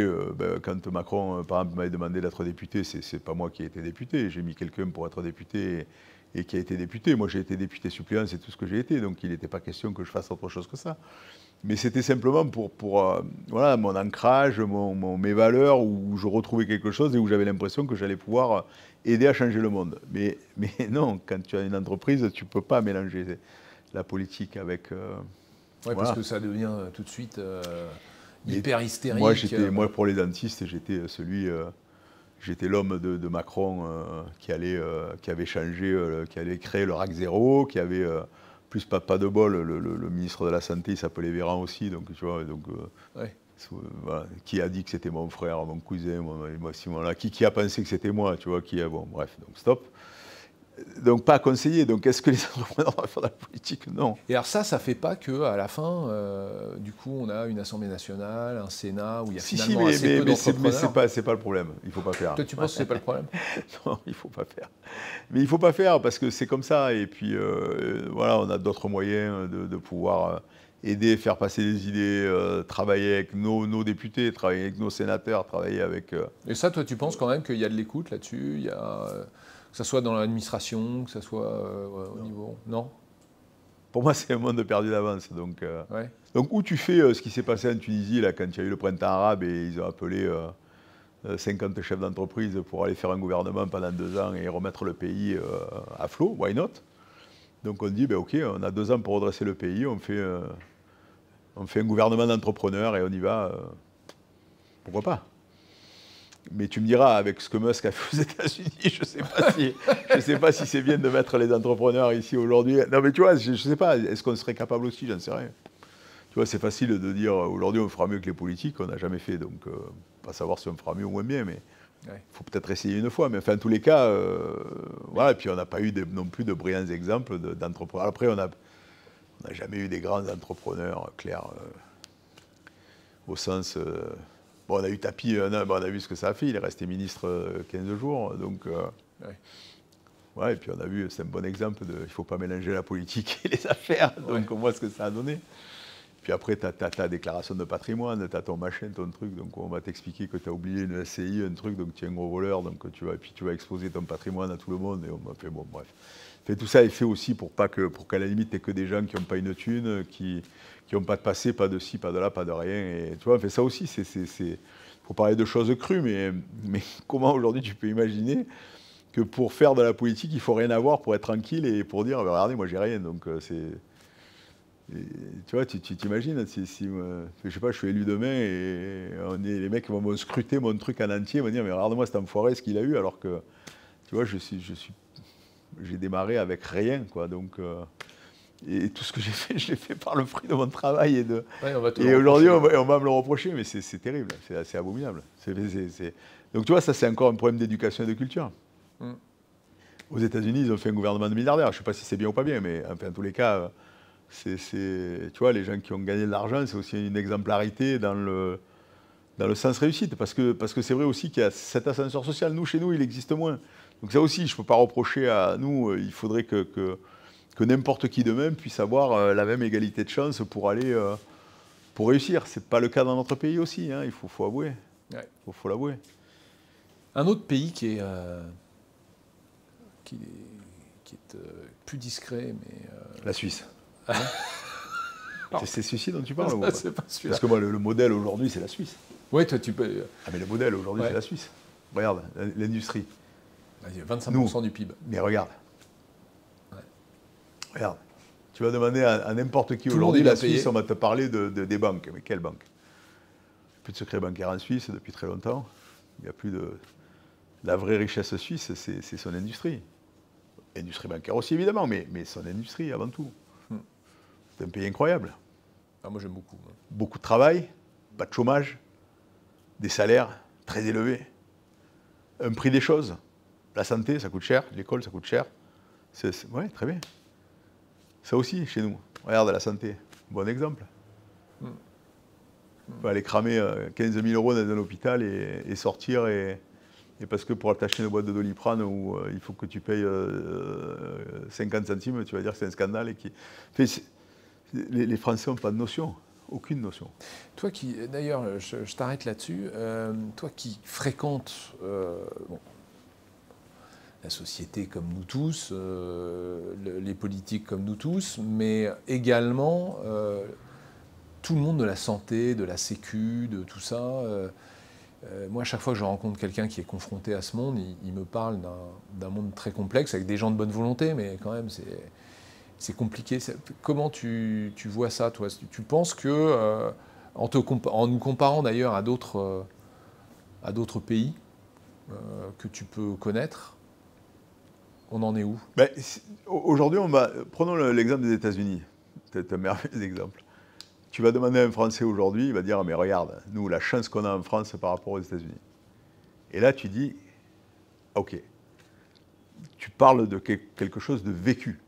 quand Macron par exemple m'avait demandé d'être député, c'est pas moi qui ai été député. J'ai mis quelqu'un pour être député et qui a été député. Moi j'ai été député suppléant, c'est tout ce que j'ai été. Donc il n'était pas question que je fasse autre chose que ça. Mais c'était simplement pour voilà, mon ancrage, mes valeurs, où je retrouvais quelque chose et où j'avais l'impression que j'allais pouvoir aider à changer le monde. Mais non, quand tu as une entreprise, tu ne peux pas mélanger la politique avec... Oui, voilà. Parce que ça devient tout de suite hyper hystérique. Moi, pour les dentistes, j'étais l'homme de Macron qui avait changé, qui avait créé le RAC 0, qui avait... plus pas de bol, le ministre de la Santé, il s'appelait Véran aussi, donc tu vois, donc, ouais. Voilà, qui a dit que c'était mon frère, mon cousin, qui a pensé que c'était moi, tu vois, bon, bref, donc stop. Donc pas conseillé, donc est-ce que les entrepreneurs doivent faire de la politique? Non. Et alors ça fait pas qu'à la fin, du coup, on a une Assemblée nationale, un Sénat, où il y a finalement assez peu d'entrepreneurs. Mais c'est pas le problème, il faut pas faire. Toi, tu penses que c'est pas le problème? Non, il faut pas faire. Mais il faut pas faire parce que c'est comme ça, et puis voilà, on a d'autres moyens de pouvoir aider, faire passer des idées, travailler avec nos députés, travailler avec nos sénateurs, travailler avec... Et ça, toi, tu penses quand même qu'il y a de l'écoute là-dessus, il y a, que ce soit dans l'administration, que ce soit au niveau... Non? Pour moi, c'est un monde perdu d'avance. Donc, ouais. Donc, où tu fais ce qui s'est passé en Tunisie, là, quand il y a eu le printemps arabe et ils ont appelé 50 chefs d'entreprise pour aller faire un gouvernement pendant 2 ans et remettre le pays à flot, why not? Donc on dit, ben, ok, on a 2 ans pour redresser le pays, on fait un gouvernement d'entrepreneurs et on y va, pourquoi pas? Mais tu me diras, avec ce que Musk a fait aux États-Unis, je ne sais pas si c'est bien de mettre les entrepreneurs ici aujourd'hui. Non mais tu vois, je ne sais pas, est-ce qu'on serait capable aussi, j'en sais rien. Tu vois, c'est facile de dire, aujourd'hui on fera mieux que les politiques, on n'a jamais fait, donc pas savoir si on fera mieux ou moins bien, mais il faut peut-être essayer une fois. Mais enfin, en tous les cas, voilà, et puis on n'a pas eu non plus de brillants exemples d'entrepreneurs. Après, on n'a jamais eu des grands entrepreneurs, clairs, au sens... bon, on a eu Tapi, on a vu ce que ça a fait, il est resté ministre 15 jours, donc... ouais, et puis on a vu, c'est un bon exemple il ne faut pas mélanger la politique et les affaires, donc on voit ce que ça a donné. Puis après, tu as ta déclaration de patrimoine, tu as ton machin, ton truc, donc on va t'expliquer que tu as oublié une SCI, un truc, donc tu es un gros voleur, donc tu vas exposer ton patrimoine à tout le monde, et on m'a fait, bon, bref. Tout ça est fait aussi pour qu'à la limite, tu n'aies que des gens qui n'ont pas une thune, qui n'ont pas de passé, pas de ci, pas de là, pas de rien, et tu vois, on fait ça aussi, faut parler de choses crues, mais comment aujourd'hui tu peux imaginer que pour faire de la politique, il ne faut rien avoir pour être tranquille et pour dire, regardez, moi j'ai rien, donc tu vois, tu t'imagines, si je sais pas, je suis élu demain et les mecs vont me scruter mon truc en entier, vont dire, mais regarde-moi cet enfoiré, ce qu'il a eu, alors que, tu vois, j'ai démarré avec rien, quoi, donc... et tout ce que j'ai fait, je l'ai fait par le fruit de mon travail. Et aujourd'hui, on va me le reprocher, mais c'est terrible, c'est assez abominable. Donc tu vois, ça c'est encore un problème d'éducation et de culture. Aux États-Unis, ils ont fait un gouvernement de milliardaires. Je ne sais pas si c'est bien ou pas bien, mais enfin, en tous les cas, tu vois, les gens qui ont gagné de l'argent, c'est aussi une exemplarité dans le sens réussite. Parce que c'est vrai aussi qu'il y a cet ascenseur social. Nous, chez nous, il existe moins. Donc ça aussi, je ne peux pas reprocher à nous. Il faudrait que n'importe qui de même puisse avoir la même égalité de chance pour réussir. Ce n'est pas le cas dans notre pays aussi, hein, il faut avouer. Ouais. Faut l'avouer. Un autre pays qui est plus discret, mais... La Suisse. C'est celui-ci dont tu parles ou... C'est pas celui-là. Parce que moi, le modèle aujourd'hui, c'est la Suisse. Oui, toi, tu peux... Ah, mais le modèle aujourd'hui, c'est la Suisse. Regarde, l'industrie. 25% du PIB. Mais regarde. Regarde, tu vas demander à n'importe qui aujourd'hui, la Suisse, on va te parler des banques. Mais quelles banques? Plus de secret bancaire en Suisse depuis très longtemps. Il n'y a plus de... La vraie richesse suisse, c'est son industrie. Industrie bancaire aussi, évidemment, mais son industrie avant tout. C'est un pays incroyable. Ah, moi, j'aime beaucoup. Beaucoup de travail, pas de chômage, des salaires très élevés, un prix des choses. La santé, ça coûte cher. L'école, ça coûte cher. Oui, très bien. Ça aussi, chez nous. Regarde la santé. Bon exemple. On peut aller cramer 15 000 euros dans un hôpital et sortir, et parce que pour attacher une boîte de Doliprane où il faut que tu payes 50 centimes, tu vas dire que c'est un scandale. Les Français n'ont pas de notion. Aucune notion. Toi qui, d'ailleurs, je t'arrête là-dessus, toi qui fréquentes la société comme nous tous, les politiques comme nous tous, mais également tout le monde de la santé, de la sécu, de tout ça. Moi, à chaque fois que je rencontre quelqu'un qui est confronté à ce monde, il me parle d'un monde très complexe, avec des gens de bonne volonté, mais quand même, c'est compliqué. Comment tu vois ça, toi? Tu penses que, en nous comparant d'ailleurs à d'autres pays que tu peux connaître, on en est où? Aujourd'hui, prenons l'exemple des États-Unis. C'est un merveilleux exemple. Tu vas demander à un Français aujourd'hui, il va dire, mais regarde, nous, la chance qu'on a en France par rapport aux États-Unis. Et là, tu dis, ok, tu parles de quelque chose de vécu.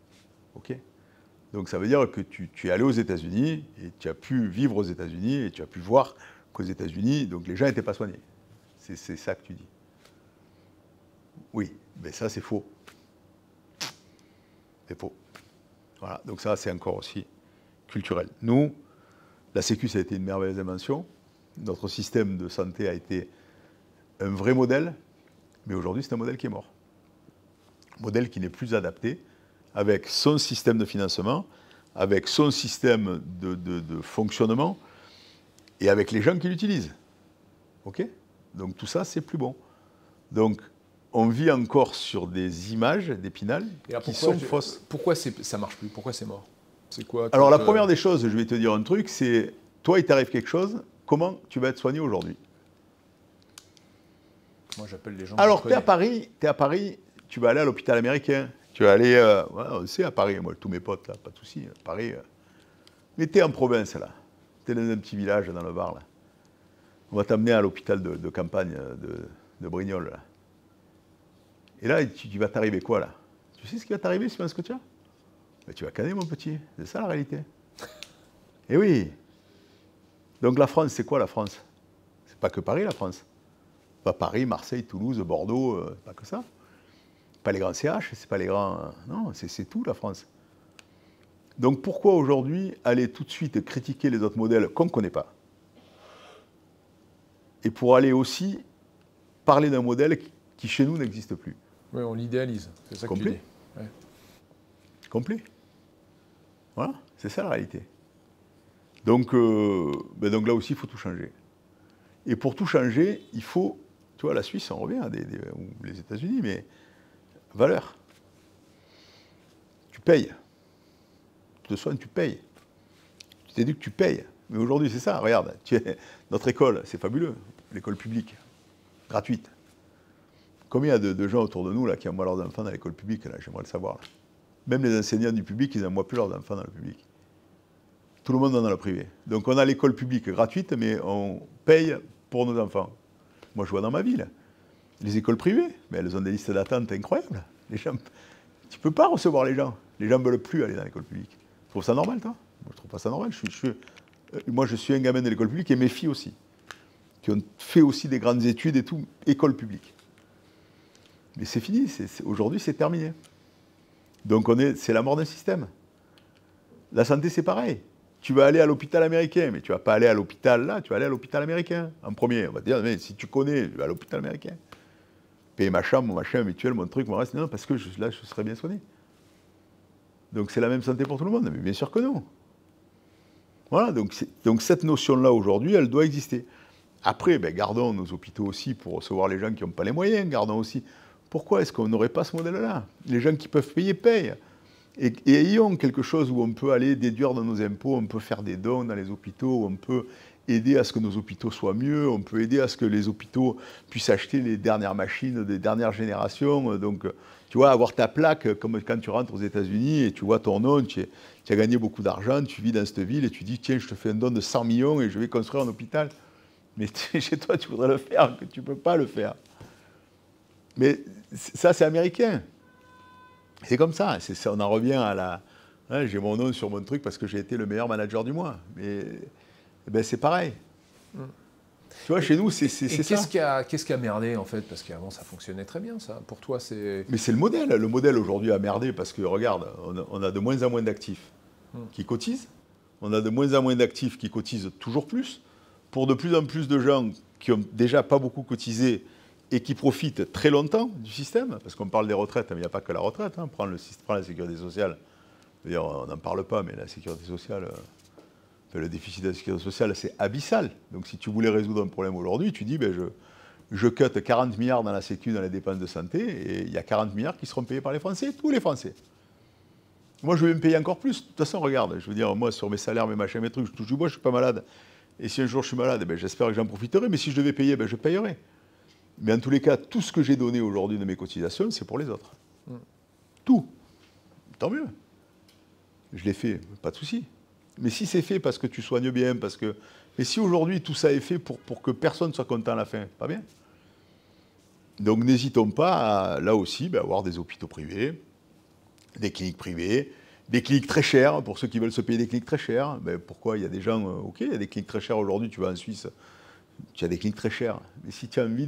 Ok. Donc ça veut dire que tu es allé aux États-Unis et tu as pu vivre aux États-Unis et tu as pu voir qu'aux États-Unis, donc les gens n'étaient pas soignés. C'est ça que tu dis. Oui, mais ça c'est faux. C'est faux. Voilà, donc ça c'est encore aussi culturel. Nous, la Sécu, ça a été une merveilleuse invention. Notre système de santé a été un vrai modèle, mais aujourd'hui c'est un modèle qui est mort. Un modèle qui n'est plus adapté, avec son système de financement, avec son système de fonctionnement, et avec les gens qui l'utilisent. OK? Donc tout ça, c'est plus bon. Donc, on vit encore sur des images d'Épinal qui sont fausses. Pourquoi ça ne marche plus? Pourquoi c'est mort? C'est quoi? Alors la première des choses, je vais te dire un truc, c'est, toi, il t'arrive quelque chose, comment tu vas être soigné aujourd'hui? Moi, j'appelle les gens. Alors, tu es à Paris, tu vas aller à l'hôpital américain. Tu vas aller, on sait, à Paris, moi, tous mes potes, là, pas de souci, à Paris. Mais tu es en province, là. Tu es dans un petit village, dans le Var, là. On va t'amener à l'hôpital de campagne de Brignoles, là. Et là, tu vas t'arriver quoi, là? Tu sais ce qui va t'arriver, si tu penses que tu as? Ben, tu vas canner, mon petit. C'est ça, la réalité. Eh oui. Donc, la France, c'est quoi, la France? C'est pas que Paris, la France. Pas Paris, Marseille, Toulouse, Bordeaux, pas que ça. Pas les grands CH, c'est pas les grands... Non, c'est tout, la France. Donc pourquoi aujourd'hui aller tout de suite critiquer les autres modèles qu'on ne connaît pas? Et pour aller aussi parler d'un modèle qui chez nous n'existe plus. Oui, on l'idéalise, c'est ça que tu dis. Ouais. Complet. Voilà, c'est ça la réalité. Donc là aussi, il faut tout changer. Et pour tout changer, il faut, tu vois, la Suisse, on revient, ou les États-Unis, mais valeur. Tu payes. Tu te soignes, tu payes. Tu t'éduques, tu payes. Mais aujourd'hui, c'est ça. Regarde, notre école, c'est fabuleux. L'école publique, gratuite. Combien il y a de gens autour de nous là, qui envoient leurs enfants dans l'école publique? J'aimerais le savoir. Là. Même les enseignants du public, ils n'envoient plus leurs enfants dans le public. Tout le monde est dans le privé. Donc on a l'école publique gratuite, mais on paye pour nos enfants. Moi, je vois dans ma ville, les écoles privées, mais elles ont des listes d'attente incroyables. Les gens, tu ne peux pas recevoir les gens. Les gens ne veulent plus aller dans l'école publique. Tu trouves ça normal, toi? Moi, je ne trouve pas ça normal. Moi, je suis un gamin de l'école publique et mes filles aussi, qui ont fait aussi des grandes études et tout, école publique. Mais c'est fini, aujourd'hui c'est terminé. Donc c'est la mort d'un système. La santé c'est pareil. Tu vas aller à l'hôpital américain, mais tu ne vas pas aller à l'hôpital là, tu vas aller à l'hôpital américain. En premier, on va te dire, mais si tu connais, tu vas à l'hôpital américain. Payer ma chambre, mon machin, mutuel, mon truc, mon reste, non, parce que là je serais bien soigné. Donc c'est la même santé pour tout le monde, mais bien sûr que non. Voilà, donc cette notion-là aujourd'hui, elle doit exister. Après, gardons nos hôpitaux aussi pour recevoir les gens qui n'ont pas les moyens, gardons aussi... Pourquoi est-ce qu'on n'aurait pas ce modèle-là? Les gens qui peuvent payer, payent. Et ayons quelque chose où on peut aller déduire dans nos impôts, on peut faire des dons dans les hôpitaux, on peut aider à ce que nos hôpitaux soient mieux, on peut aider à ce que les hôpitaux puissent acheter les dernières machines des dernières générations. Donc, tu vois, avoir ta plaque, comme quand tu rentres aux États-Unis et tu vois ton nom, tu as gagné beaucoup d'argent, tu vis dans cette ville et tu dis, tiens, je te fais un don de 100 millions et je vais construire un hôpital. Mais chez toi, tu voudrais le faire, que tu ne peux pas le faire. Mais ça, c'est américain. C'est comme ça. On en revient à la... Hein, j'ai mon nom sur mon truc parce que j'ai été le meilleur manager du mois. Mais c'est pareil. Tu vois, chez nous, c'est ça. Qu'est-ce qui a merdé, en fait? Parce qu'avant, ça fonctionnait très bien, ça. Pour toi, c'est... Mais c'est le modèle. Le modèle, aujourd'hui, a merdé parce que, regarde, on a de moins en moins d'actifs qui cotisent. On a de moins en moins d'actifs qui cotisent toujours plus. Pour de plus en plus de gens qui n'ont déjà pas beaucoup cotisé et qui profitent très longtemps du système, parce qu'on parle des retraites, mais il n'y a pas que la retraite. Hein. Prends la sécurité sociale. D'ailleurs, on n'en parle pas, mais la sécurité sociale, le déficit de la sécurité sociale, c'est abyssal. Donc si tu voulais résoudre un problème aujourd'hui, tu dis, je cut 40 milliards dans la sécu, dans les dépenses de santé, et il y a 40 milliards qui seront payés par les Français, tous les Français. Moi, je vais me payer encore plus. De toute façon, regarde, je veux dire, moi, sur mes salaires, mes machins, mes trucs, je touche du bois, je ne suis pas malade. Et si un jour je suis malade, j'espère que j'en profiterai, mais si je devais payer, je payerai. Mais en tous les cas, tout ce que j'ai donné aujourd'hui de mes cotisations, c'est pour les autres. Tout. Tant mieux. Je l'ai fait, pas de souci. Mais si c'est fait parce que tu soignes bien, parce que... Mais si aujourd'hui tout ça est fait pour que personne soit content à la fin, pas bien. Donc n'hésitons pas, là aussi, avoir des hôpitaux privés, des cliniques privées, des cliniques très chères, pour ceux qui veulent se payer des cliniques très chères. Pourquoi? Il y a des gens, ok, il y a des cliniques très chères aujourd'hui, tu vas en Suisse, tu as des cliniques très chères. Mais si tu as envie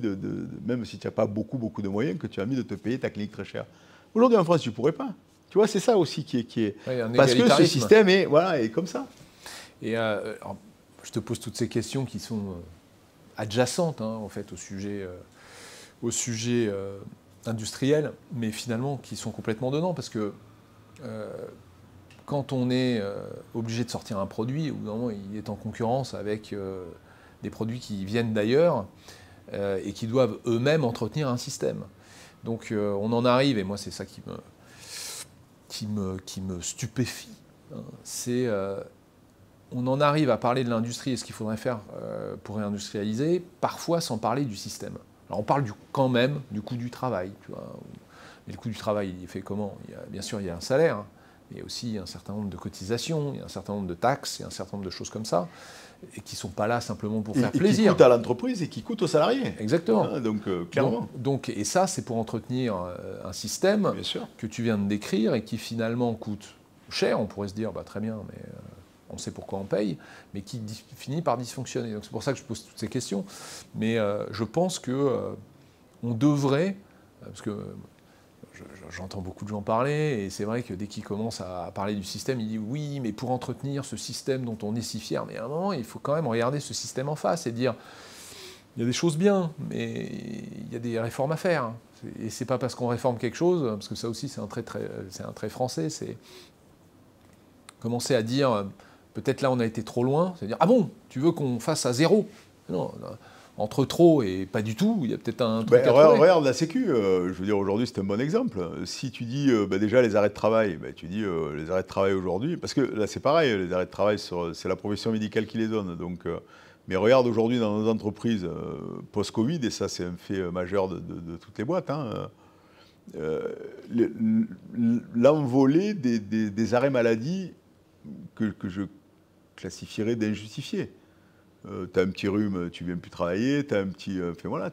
même si tu n'as pas beaucoup de moyens, que tu as envie de te payer ta clinique très chère. Aujourd'hui en France, tu ne pourrais pas. Tu vois, c'est ça aussi qui est... Parce que ce système est comme ça. Et alors, je te pose toutes ces questions qui sont adjacentes, hein, en fait, au sujet industriel, mais finalement qui sont complètement dedans, parce que quand on est obligé de sortir un produit, au bout d'un moment, il est en concurrence avec des produits qui viennent d'ailleurs et qui doivent eux-mêmes entretenir un système. Donc on en arrive, et moi c'est ça qui me stupéfie, hein, c'est on en arrive à parler de l'industrie et ce qu'il faudrait faire pour réindustrialiser, parfois sans parler du système. Alors on parle quand même du coût du travail, tu vois. Mais le coût du travail, il est fait comment? Bien sûr, il y a un salaire, hein, mais il y a aussi un certain nombre de cotisations, il y a un certain nombre de taxes, il y a un certain nombre de choses comme ça, et qui ne sont pas là simplement pour faire plaisir. Qui coûtent à l'entreprise et qui coûtent aux salariés. Exactement. Ah, donc, clairement. Et ça, c'est pour entretenir un système que tu viens de décrire et qui finalement coûte cher. On pourrait se dire, très bien, mais on sait pourquoi on paye, mais qui finit par dysfonctionner. Donc c'est pour ça que je pose toutes ces questions. Mais je pense qu'on devrait, parce que j'entends beaucoup de gens parler, et c'est vrai que dès qu'ils commencent à parler du système, ils disent oui, mais pour entretenir ce système dont on est si fier, mais à un moment, il faut quand même regarder ce système en face et dire, il y a des choses bien, mais il y a des réformes à faire. Et c'est pas parce qu'on réforme quelque chose, parce que ça aussi c'est un trait français, c'est commencer à dire, peut-être là on a été trop loin, c'est-à-dire, ah bon, tu veux qu'on fasse à zéro? Non, entre trop et pas du tout, il y a peut-être un truc à trouver. Regarde la Sécu, je veux dire, aujourd'hui c'est un bon exemple. Si tu dis déjà les arrêts de travail, tu dis les arrêts de travail aujourd'hui, parce que là c'est pareil, les arrêts de travail, c'est la profession médicale qui les donne. Donc, mais regarde aujourd'hui dans nos entreprises post-Covid, et ça c'est un fait majeur de toutes les boîtes, l'envolée des arrêts maladie que je classifierais d'injustifiés. Tu as un petit rhume, tu ne viens plus travailler, tu as un petit... voilà,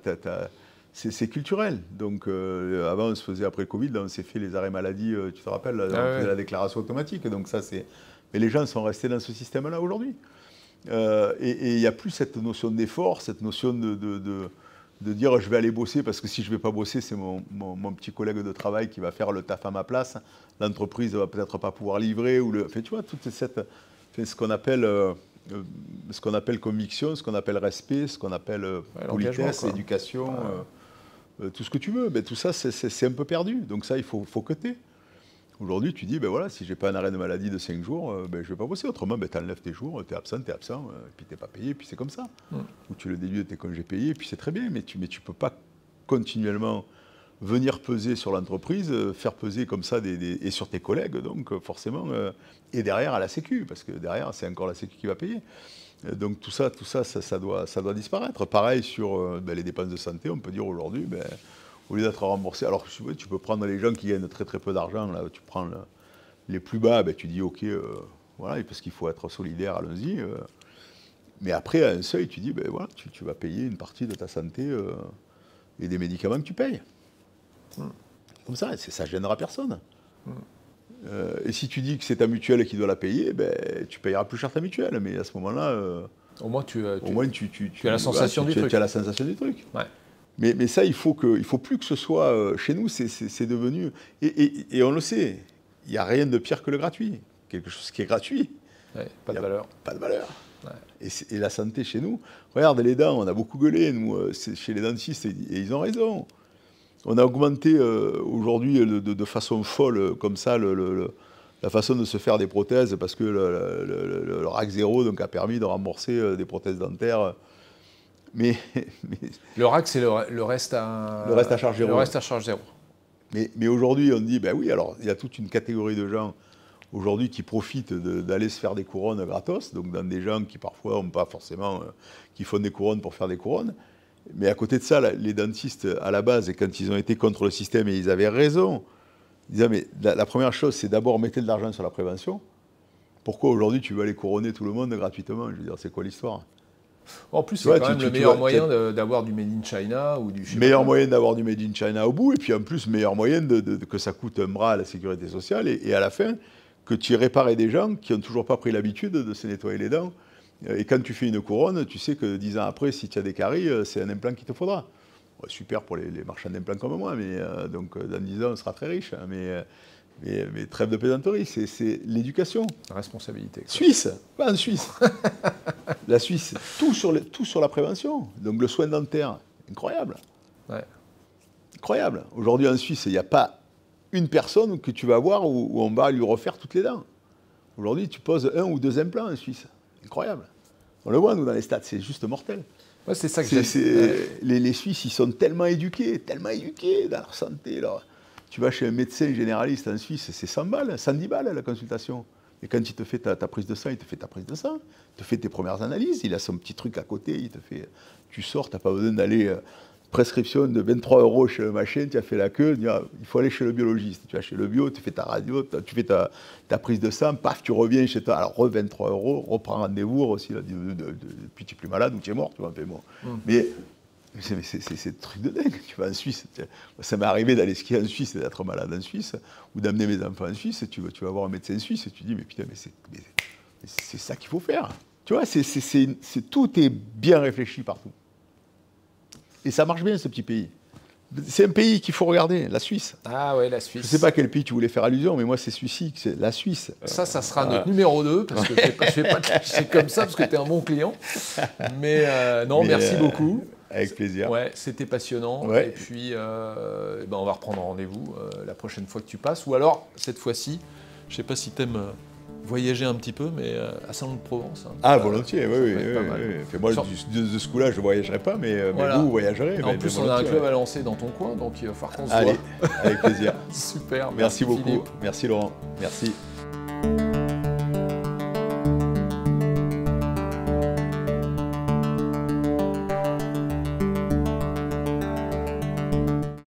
c'est culturel. Donc, avant, on se faisait, après le Covid, là, on s'est fait les arrêts maladie, tu te rappelles, là, on faisait la déclaration automatique. Donc, ça, c'est... Mais les gens sont restés dans ce système-là aujourd'hui. Et il n'y a plus cette notion d'effort, cette notion de dire je vais aller bosser, parce que si je ne vais pas bosser, c'est mon petit collègue de travail qui va faire le taf à ma place. L'entreprise ne va peut-être pas pouvoir livrer. Tu vois, toute cette... ce qu'on appelle conviction, ce qu'on appelle respect, ce qu'on appelle politesse, éducation, tout ce que tu veux. Ben, tout ça, c'est un peu perdu. Donc ça, il faut cutter. Aujourd'hui, tu dis, ben voilà, si je n'ai pas un arrêt de maladie de 5 jours, je ne vais pas bosser. Autrement, tu enlèves tes jours, tu es absent, et puis tu n'es pas payé, et puis c'est comme ça. Ou tu le déduis de tes congés payés, et puis c'est très bien. Mais tu ne peux pas continuellement venir peser sur l'entreprise, faire peser comme ça et sur tes collègues, donc forcément, et derrière à la Sécu, parce que derrière, c'est encore la Sécu qui va payer. Donc tout ça doit disparaître. Pareil sur les dépenses de santé, on peut dire aujourd'hui, au lieu d'être remboursé, alors tu peux prendre les gens qui gagnent très très peu d'argent, là, tu prends les plus bas, tu dis ok, voilà, parce qu'il faut être solidaire, allons-y. Mais après, à un seuil, tu dis, voilà, tu vas payer une partie de ta santé et des médicaments que tu payes. Comme ça, ça ne gênera personne. Et si tu dis que c'est ta mutuelle qui doit la payer, tu payeras plus cher ta mutuelle. Mais à ce moment-là, au moins tu as la sensation du truc. Tu as la sensation du truc. Ouais. Mais ça, il faut plus que ce soit chez nous. C'est devenu... Et on le sait, il n'y a rien de pire que le gratuit. Quelque chose qui est gratuit. Ouais, pas de valeur. Pas de valeur. Ouais. Et la santé chez nous, regarde les dents, on a beaucoup gueulé, nous, chez les dentistes, et ils ont raison. On a augmenté aujourd'hui de façon folle, comme ça, la façon de se faire des prothèses, parce que le RAC 0 donc, a permis de rembourser des prothèses dentaires. Mais le RAC, c'est le reste à charge zéro. Le reste à charge zéro. Mais aujourd'hui, on dit, oui, alors il y a toute une catégorie de gens aujourd'hui qui profitent d'aller se faire des couronnes gratos, donc dans des gens qui parfois n'ont pas forcément, qui font des couronnes pour faire des couronnes. Mais à côté de ça, les dentistes, à la base, quand ils ont été contre le système, et ils avaient raison, ils disaient, mais la première chose, c'est d'abord mettre de l'argent sur la prévention. Pourquoi aujourd'hui tu veux aller couronner tout le monde gratuitement? Je veux dire, c'est quoi l'histoire? En plus, c'est quand même le meilleur moyen d'avoir du Made in China ou du... Meilleur moyen d'avoir du Made in China au bout, et puis en plus, meilleur moyen que ça coûte un bras à la sécurité sociale, et à la fin, que tu y réparais des gens qui n'ont toujours pas pris l'habitude de se nettoyer les dents. Et quand tu fais une couronne, tu sais que 10 ans après, si tu as des caries, c'est un implant qu'il te faudra. Ouais, super pour les marchands d'implants comme moi, mais donc dans 10 ans, on sera très riche. Hein, mais trêve de plaisanterie, c'est l'éducation. La responsabilité. Quoi. Suisse, pas en Suisse. La Suisse, tout sur la prévention. Donc le soin dentaire, incroyable. Ouais. Incroyable. Aujourd'hui en Suisse, il n'y a pas une personne que tu vas voir où on va lui refaire toutes les dents. Aujourd'hui, tu poses 1 ou 2 implants en Suisse. Incroyable. On le voit, nous, dans les stats, c'est juste mortel. Ouais, c'est ça que les Suisses, ils sont tellement éduqués dans leur santé. Tu vas chez un médecin généraliste en Suisse, c'est 100 balles, 110 balles la consultation. Et quand il te fait ta prise de sang, il te fait ta prise de sang, il te fait tes premières analyses, il a son petit truc à côté, tu sors, tu n'as pas besoin d'aller... prescription de 23 € chez le machin, tu as fait la queue, il faut aller chez le biologiste. Tu vas chez le bio, tu fais ta radio, tu fais ta prise de sang, paf, tu reviens chez toi. Alors, 23 €, reprends rendez-vous, aussi, puis tu es plus malade ou tu es mort, tu vois, bon. Mais c'est des trucs de dingue. Tu vas en Suisse, ça m'est arrivé d'aller skier en Suisse et d'être malade en Suisse, ou d'amener mes enfants en Suisse, tu vas voir un médecin suisse et tu dis, mais putain, mais c'est ça qu'il faut faire. Tu vois, tout est bien réfléchi partout. Et ça marche bien, ce petit pays. C'est un pays qu'il faut regarder, la Suisse. Ah ouais, la Suisse. Je ne sais pas à quel pays tu voulais faire allusion, mais moi c'est celui-ci, c'est la Suisse. Ça sera notre numéro 2, parce que je ne vais pas te lâcher comme ça, parce que tu es un bon client. Mais merci beaucoup. Avec plaisir. Ouais, c'était passionnant. Ouais. Et puis, on va reprendre rendez-vous la prochaine fois que tu passes. Ou alors, cette fois-ci, je ne sais pas si tu aimes voyager un petit peu, mais à Salon-de-Provence. Hein, volontiers, oui. Moi, de ce coup-là, je ne voyagerai pas, mais vous voyagerez. En plus, on a un club à lancer dans ton coin, donc il va falloir qu'on se voit. Allez, avec plaisir. Super. Merci beaucoup. Philippe. Merci Laurent. Merci.